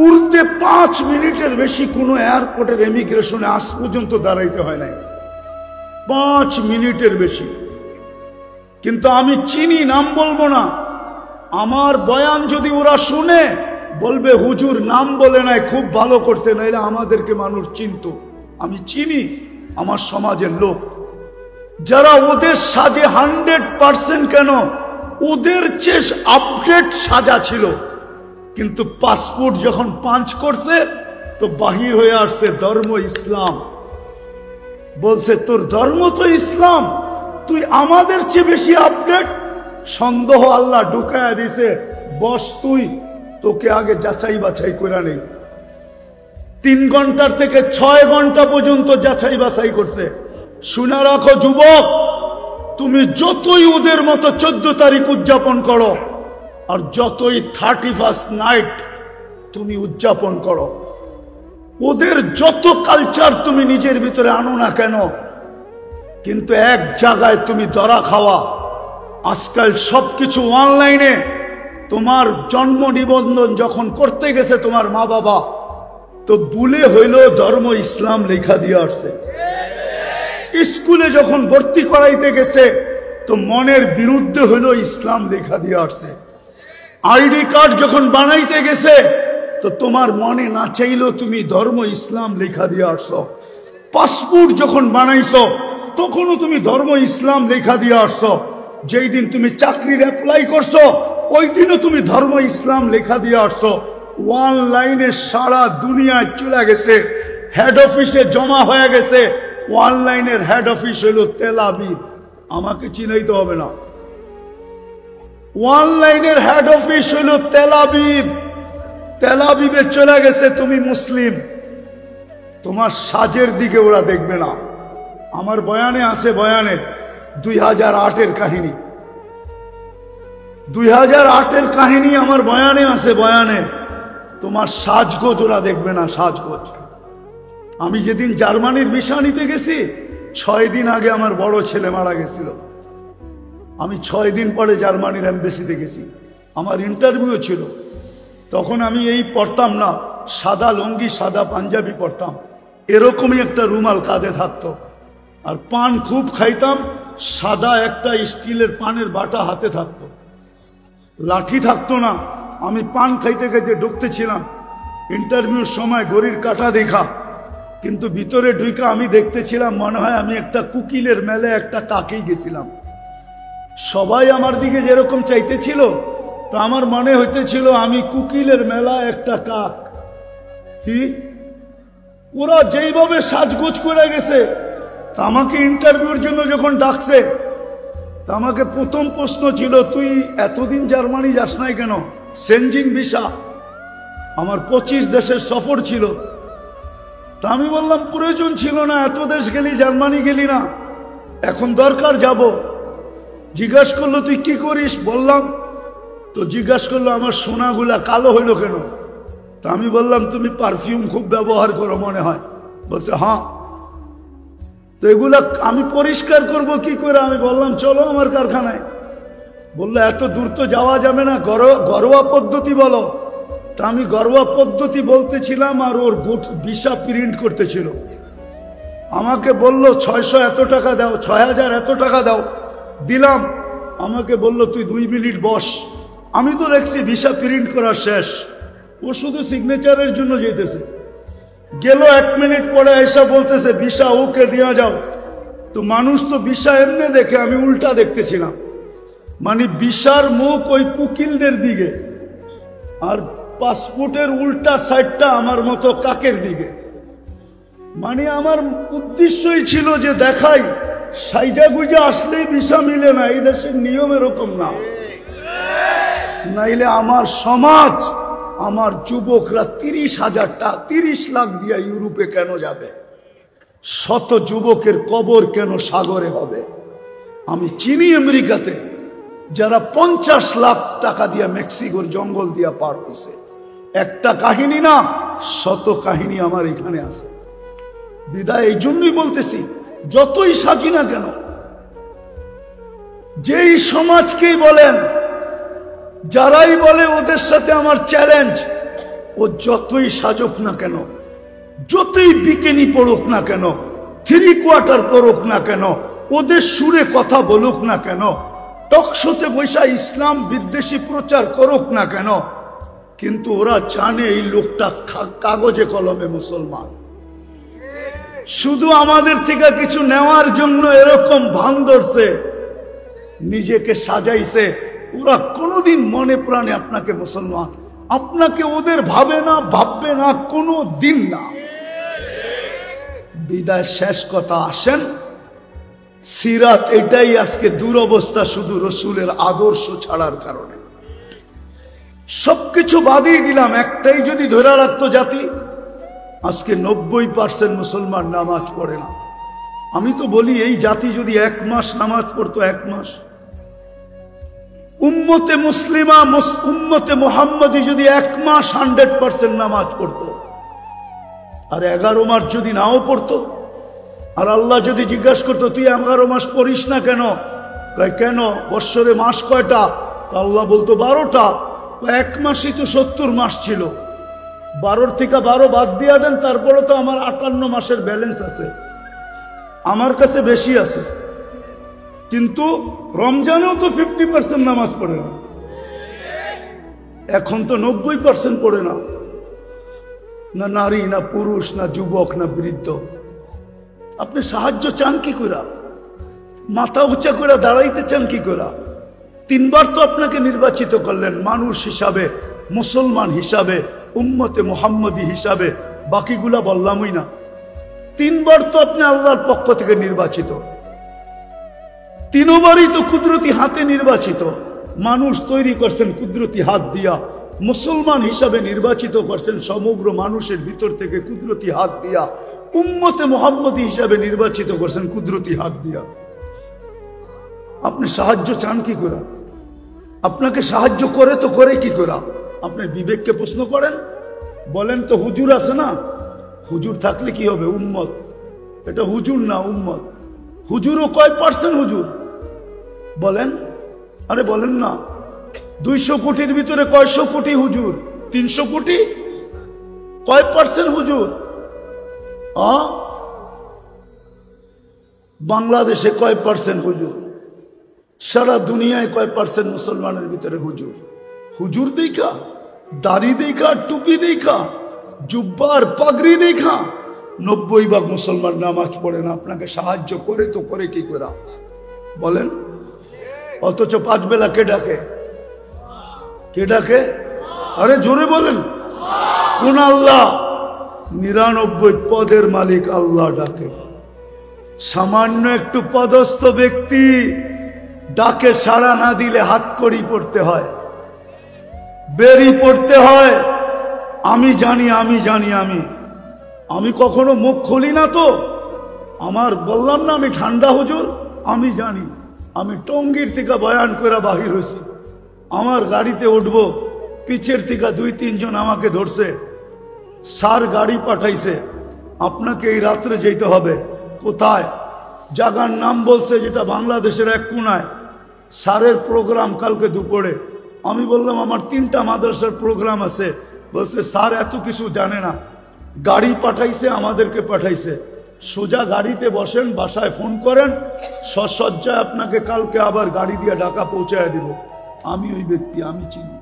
A: উড়তে 5 মিনিটের বেশি কোনো এয়ারপোর্টের ইমিগ্রেশনে আজ পর্যন্ত দাঁড়াইতে হয় নাই, 5 মিনিটের বেশি। কিন্তু আমি চিনি, নাম বলবো না। আমার বয়ান যদি ওরা শুনে, বলবে হুজুর নাম বলে নাই, খুব ভালো করছে, নাইলে আমাদেরকে মানুষ চিনত। আমি চিনি আমার সমাজের লোক, যারা ওদের সাজে 100% কেন, ওদের চেয়ে আপডেট সাজা ছিল। কিন্তু পাসপোর্ট যখন পাঞ্চ করছে, তো বাহির হয়ে আসছে ধর্ম ইসলাম। বলছে তোর ধর্ম তো ইসলাম, তুই আমাদের চেয়ে বেশি আপডেট। সন্দেহ আল্লাহ ঢুকায়া দিছে, বস তুই, তোকে আগে যাচাই বাছাই করে নেই। 3 ঘন্টার থেকে 6 ঘন্টা পর্যন্ত যাচাই বাছাই করছে। শুনে রাখো যুবক, তুমি যতই ওদের মতো 14 তারিখ উদযাপন করো, আর যতই 31st নাইট তুমি উদযাপন করো, ওদের যত কালচার তুমি নিজের ভিতরে আনো না কেন, কিন্তু এক জায়গায় তুমি ধরা খাওয়া। আজকাল সবকিছু অনলাইনে। তোমার জন্ম নিবন্ধন যখন করতে গেছে তোমার মা বাবা, তো ভুলে হইল ধর্ম ইসলাম লেখা দিয়ে আসছে। স্কুলে যখন ভর্তি করাইতে গেছে, তো মনের বিরুদ্ধে হইল ইসলাম লেখা দিয়ে আসছে। আইডি কার্ড যখন বানাইতে গেছে, তো তোমার মনে না চাইলেও তুমি ধর্ম ইসলাম লেখা দিয়ে আসছো। পাসপোর্ট যখন বানাইছো, তখনও তুমি ধর্ম ইসলাম লেখা দিয়ে আসছো। যেই দিন তুমি চাকরির অ্যাপ্লাই করছো, ওই দিনও তুমি ধর্ম ইসলাম লেখা দিয়ে আসছো। অনলাইনে সারা দুনিয়ায় চলে গেছে, হেড অফিসে জমা হয়ে গেছে। অনলাইনের হেড অফিস হলো তেল আবিব, আমাকে চিনাইতে হবে না। অনলাইনের হেড অফিস হলো তেল আবিব। তেল আবিবে চলে গেছে, তুমি মুসলিম, তোমার সাজের দিকে ওরা দেখবে না। আমার বয়ানে আছে, বয়ানে 2008-এর কাহিনী, 2008-এর কাহিনী আমার বয়ানে আছে। বয়ানে তোমার সাজগোজ ওরা দেখবে না, সাজগোজ।
B: আমি যেদিন জার্মানির ভিসা নিতে গেছি 6 দিন আগে আমার বড় ছেলে মারা গেছিল। আমি 6 দিন পরে জার্মানির এমবেসিতে গেছি, আমার ইন্টারভিউ ছিল। তখন আমি এই পরতাম না, সাদা লুঙ্গি সাদা পাঞ্জাবি পরতাম, এরকমই একটা রুমাল কাঁধে থাকতো। আর পান খুব খাইতাম, সাদা একটা স্টিলের পানের বাটা হাতে থাকতো, লাঠি থাকতো না। আমি পান খাইতে খাইতে ঢুকতেছিলাম, ইন্টারভিউর সময় ঘড়ির কাঁটা দেখা, কিন্তু ভিতরে ঢুইকা আমি দেখতেছিলাম মনে হয় আমি একটা কুকিলের মেলে একটা কাকেই গেছিলাম। সবাই আমার দিকে যেরকম চাইতেছিল, তো আমার মনে হইতেছিল আমি কুকিলের মেলা একটা কাক। কি ওরা যেইভাবে সাজগোজ করে গেছে, তা আমাকে ইন্টারভিউর জন্য যখন ডাকছে, তা আমাকে প্রথম প্রশ্ন ছিল, তুই এতদিন জার্মানি যাস নাই কেন? সেনজিন ভিসা, আমার 25 দেশের সফর ছিল। তা আমি বললাম প্রয়োজন ছিল না, এত দেশ গেলি, জার্মানি গেলি না, এখন দরকার যাব। জিজ্ঞাসা করলো তুই কি করিস? বললাম। তো জিজ্ঞাসা করলো আমার সোনাগুলা কালো হইলো কেন? তা আমি বললাম তুমি পারফিউম খুব ব্যবহার করো মনে হয়। বলছে হ্যাঁ। তো এগুলা আমি পরিষ্কার করব কি করে? আমি বললাম চলো আমার কারখানায়। বললো এত দূর তো যাওয়া যাবে না, ঘরোয়া পদ্ধতি বলো। তা আমি ঘরোয়া পদ্ধতি বলতেছিলাম, আর ওর ভিসা প্রিন্ট করতেছিল। আমাকে বলল 600 এত টাকা দাও, 6000 এত টাকা দাও। দিলাম। আমাকে বলল তুই 2 মিনিট বস। আমি তো দেখছি ভিসা প্রিন্ট করা শেষ, ও শুধু সিগনেচারের জন্য যেতেছে। গেল 1 মিনিট পরে এসা বলতেছে ভিসা ওকে নিয়ে যাও। তো মানুষ তো ভিসা এমনি দেখে, আমি উল্টা দেখতেছিলাম, মানে ভিসার মুখ ওই কুকিলদের দিকে, আর পাসপোর্টের উল্টা সাইডটা আমার মতো কাকের দিকে। মানে আমার উদ্দেশ্যই ছিল যে দেখাই সাইজা গুজা আসলেই ভিসা মিলে না, এই দেশের নিয়ম এরকম না। নাইলে আমার সমাজ, আমার যুবকরা 30 লাখ দিয়া ইউরোপে কেন যাবে? শত যুবকের কবর কেন সাগরে হবে? আমি চিনি আমেরিকাতে যারা 50 লাখ টাকা দিয়া মেক্সিকোর জঙ্গল দিয়া পার হয়েছে। একটা কাহিনী না, শত কাহিনী আমার এখানে আছে। বিদায় এই জন্যই বলতেছি, যতই সাজি না কেন, যেই সমাজকেই বলেন, যারাই বলে ওদের সাথে আমার চ্যালেঞ্জ, ও যতই সাজুক না কেন, যতই বিকেনি পড়ুক না কেন, 3 কোয়ার্টার পড়ুক না কেন, ওদের সুরে কথা বলুক না কেন, টকশোতে বৈশা ইসলাম বিদ্বেষী প্রচার করুক না কেন, কিন্তু ওরা জানে এই লোকটা কাগজে কলমে মুসলমান। শুধু আমাদের থেকে কিছু নেওয়ার জন্য এরকম ভান ধরছে, নিজেকে সাজাইছে। ওরা কোনোদিন মনে প্রাণে আপনাকে মুসলমান, আপনাকে ওদের ভাববে না কোনো দিন না। বিদায় শেষ কথা, আসেন সিরাত এটাই আজকে দুরবস্থা, শুধু রসুলের আদর্শ ছাড়ার কারণে। সবকিছু বাদিয়ে দিলাম, একটাই যদি ধরে রাখতো জাতি, আজকে 90% মুসলমান নামাজ পড়ে না। আমি তো বলি এই জাতি যদি 1 মাস নামাজ পড়তো, 1 মাস, উম্মতে মুসলিমা উম্মতে মুহাম্মদী যদি 1 মাস 100% নামাজ পড়তো, আর 11 মাস যদি নাও পড়তো, আর আল্লাহ যদি জিজ্ঞাসা করতো তুই 11 মাস পড়িস না কেন? কেন বৎসরে মাস কয়টা? তা আল্লাহ বলতো 12টা। 1 মাসই তো 70 মাস ছিল, 12 থেকে 12 বাদ দিয়া দেন, তারপরে তো আমার 58 মাসের ব্যালেন্স আছে, আমার কাছে বেশি আছে। কিন্তু রমজানেও তো 50% নামাজ পড়ে না, এখন তো 90% পড়ে না, না নারী, না পুরুষ, না যুবক, না বৃদ্ধ। আপনি সাহায্য চান কি করে? মাথা উঁচা করে দাঁড়াইতে চান কি করে? 3 বার তো আপনাকে নির্বাচিত করলেন মানুষ হিসাবে, মুসলমান হিসাবে, উম্মতে মুহাম্মদী হিসাবে, বাকিগুলা বললামই না। 3 বার তো আপনি আল্লাহর পক্ষ থেকে নির্বাচিত, 3 বারই তো কুদরতি হাতে নির্বাচিত। মানুষ তৈরি করছেন কুদরতি হাত দিয়া, মুসলমান হিসাবে নির্বাচিত করছেন সমগ্র মানুষের ভিতর থেকে কুদরতি হাত দিয়া, উম্মতে মুহাম্মদী হিসাবে নির্বাচিত করছেন কুদরতি হাত দিয়া। আপনি সাহায্য চান কি করে? আপনাকে সাহায্য করে তো করে কি করে? আপনি বিবেককে প্রশ্ন করেন, বলেন তো হুজুর আছে না, হুজুর থাকলে কি হবে? উম্মত। এটা হুজুর না, উম্মত। হুজুরও কয় পার্সেন্ট হুজুর বলেন? আরে বলেন না। 200 কোটির ভিতরে কয়শো কোটি হুজুর? 300 কোটি? কয় পার্সেন্ট হুজুর? বাংলাদেশে কয় পার্সেন্ট হুজুর? সারা দুনিয়ায় কয় পার্সেন্ট মুসলমানের ভিতরে হুজুর? হুজুর দেখা, দাড়ি দেখা, টুপি দেখা, জুব্বার পাগড়ি দেখা 90% মুসলমান নামাজ পড়ে না। আপনাকে সাহায্য করে তো করে কি করে বলেন? অথচ 5 বেলা কে ডাকে? কে ডাকে? আরে জোরে বলেন। কোন আল্লাহ? 99 পদের মালিক আল্লাহ ডাকে। সামান্য একটু পদস্থ ব্যক্তি ডাকে সাড়া না দিলে হাত কড়ি পড়তে হয়, বেরি পড়তে হয়। আমি জানি, আমি জানি, আমি কখনো মুখ খুলি না তো। আমার বললাম না আমি ঠান্ডা হুজুর, আমি জানি। আমি টঙ্গীর থেকে বয়ান করে বাহির হয়েছি। আমার গাড়িতে উঠবো, পিছের থেকে 2-3 জন আমাকে ধরছে। স্যার গাড়ি পাঠাইছে, আপনাকে এই রাত্রে যেতে হবে। কোথায়? জায়গার নাম বলছে যেটা বাংলাদেশের এক কোনায়। স্যারের প্রোগ্রাম কালকে দুপুরে। আমি বললাম আমার 3টা মাদ্রাসার প্রোগ্রাম আছে। বলছে স্যার এত কিছু জানে না, গাড়ি পাঠাইছে, আমাদেরকে পাঠাইছে। সোজা গাড়িতে বসেন, বাসায় ফোন করেন, সসজ্জায় আপনাকে কালকে আবার গাড়ি দিয়ে ঢাকা পৌঁছায় দিব। আমি ওই ব্যক্তি, আমি চিনি।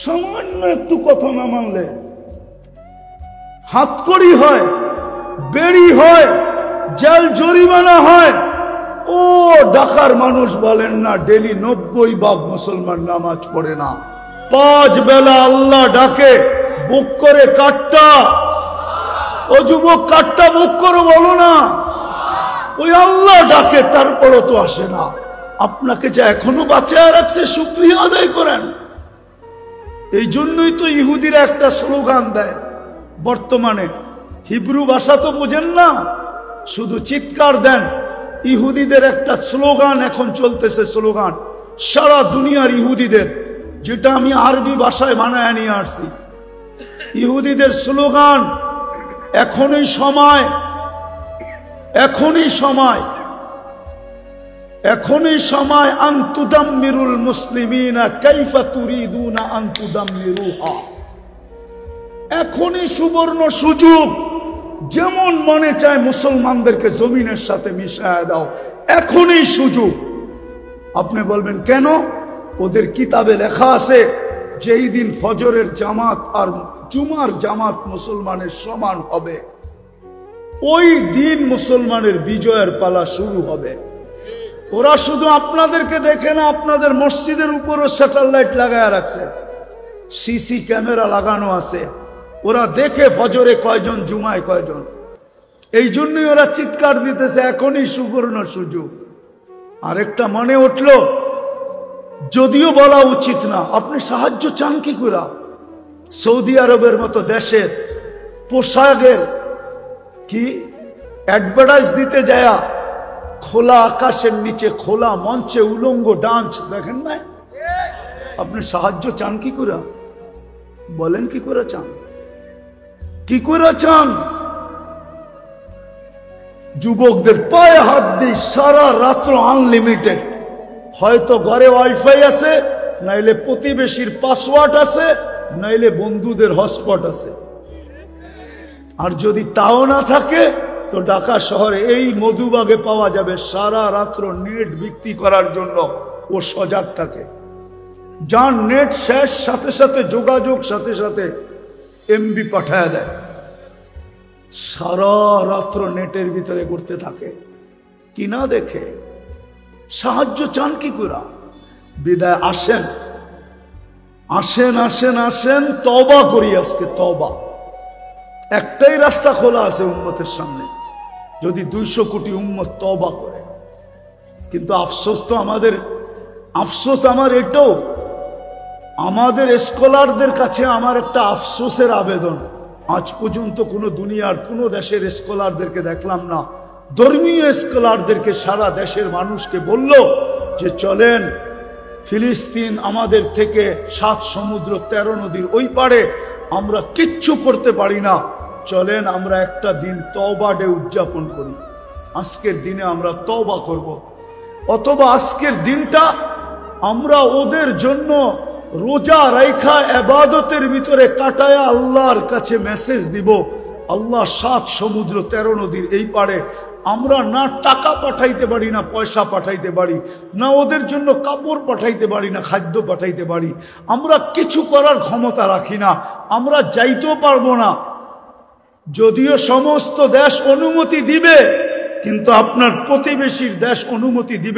B: সামান্য একটু কথা না মানলে হাতকড়ি হয়, বেড়ি হয়, জেল জরিমানা হয়। ও ঢাকার মানুষ বলেন না ডেলি 90% মুসলমান নামাজ পড়ে না। 5 বেলা আল্লাহ ডাকে, বুক করে কাটটা। ও যুবক, কাটটা বুক করো বলো না। ওই আল্লাহ ডাকে, তারপরও তো আসে না। আপনাকে যে এখনো বাঁচিয়ে রাখছে, শুকরিয়া আদায় করেন। এই জন্যই তো ইহুদিরা একটা স্লোগান দেয় বর্তমানে। হিব্রু ভাষা তো বোঝেন না, শুধু চিৎকার দেন। ইহুদিদের একটা স্লোগান এখন চলতেছে, স্লোগান সারা দুনিয়ার ইহুদিদের, যেটা আমি আরবি ভাষায় বানায় নিয়ে আসছি। ইহুদিদের স্লোগান, এখনই সময়, এখনই সময়, এখনই সময়। আনতুদাম্মিরুল মুসলিমিনা কাইফা তুরিদুনা আনতুদাম্মিরুহা। এখনই সুবর্ণ সুযোগ, যেমন মনে চায় মুসলমানদেরকে জমিনের সাথে মিশায় দাও। এখনই সুযোগ। আপনি বলবেন কেন? ওদের কিতাবে লেখা আছে যেই দিন ফজরের জামাত আর জুমার জামাত মুসলমানের সমান হবে, ওই দিন মুসলমানের বিজয়ের পালা শুরু হবে। ওরা শুধু আপনাদেরকে দেখে না, আপনাদের মসজিদের উপরও স্যাটেলাইট লাগায় রাখছে, সিসি ক্যামেরা লাগানো আছে। ওরা দেখে ফজরে কয়জন, জুমায় কয়জন। এই জন্যই ওরা চিৎকার দিতেছে এখনই সুবর্ণ সুযোগ। আরেকটা মনে উঠল, যদিও বলা উচিত না, আপনি সাহায্য চান কি করে? সৌদি আরবের মতো দেশের পোশাকের কি অ্যাডভার্টাইজ দিতে যায়, খোলা আকাশের নিচে খোলা মঞ্চে উলঙ্গ ডান্স দেখেন না? আপনি সাহায্য চান কি করে? বলেন কি করে চান? কি করে চান? যুবকদের পায়ে হাত দিই, সারা রাত্র আনলিমিটেড। হয়তো ঘরে ওয়াইফাই আছে, নাইলে প্রতিবেশীর পাসওয়ার্ড আছে, নাইলে বন্ধুদের হটস্পট আছে। আর যদি তাও না থাকে তো ঢাকা শহরে এই মধুবাগে পাওয়া যাবে। সারা রাত্র নেট বিক্রি করার জন্য ও সজাগ থাকে। যার নেট শেষ, সাথে সাথে যোগাযোগ, সাথে সাথে এমবি পাঠায় দেয়। সারা রাত্র নেটের ভিতরে ঘুরতে থাকে, কিনা দেখে। সাহায্য চান কি করে? বিদায় আসেন, আসেন, আসেন, আসেন, তওবা করি আজকে। তওবা একটাই রাস্তা খোলা আছে উম্মতের সামনে, যদি 200 কোটি উম্মত তওবা করে। কিন্তু আফসোস তো আমাদের, আফসোস আমার এটাও, আমাদের স্কলারদের কাছে আমার একটা আফসোসের আবেদন। আজ পর্যন্ত কোনো দুনিয়ার কোনো দেশের স্কলারদেরকে দেখলাম না, ধর্মীয় স্কলারদেরকে সারা দেশের মানুষকে বলল যে চলেন ফিলিস্তিন আমাদের থেকে 7 সমুদ্র 13 নদীর ওই পারে, আমরা কিচ্ছু করতে পারি না। চলেন আমরা একটা দিন তওবা ডে উদযাপন করি। আজকের দিনে আমরা তওবা করব, অথবা আজকের দিনটা আমরা ওদের জন্য রোজা রাইখা ইবাদতের ভিতরে কাটায়া আল্লাহর কাছে মেসেজ দিব, আল্লাহ 7 সমুদ্র 13 নদীর এই পারে আমরা না টাকা পাঠাইতে পারি, না পয়সা পাঠাইতে পারি, না ওদের জন্য কাপড় পাঠাইতে পারি, না খাদ্য পাঠাইতে পারি, আমরা কিছু করার ক্ষমতা রাখি না, আমরা যাইতেও পারবো না। যদিও সমস্ত দেশ অনুমতি দিবে, কিন্তু আপনার প্রতিবেশীর দেশ অনুমতি দিবে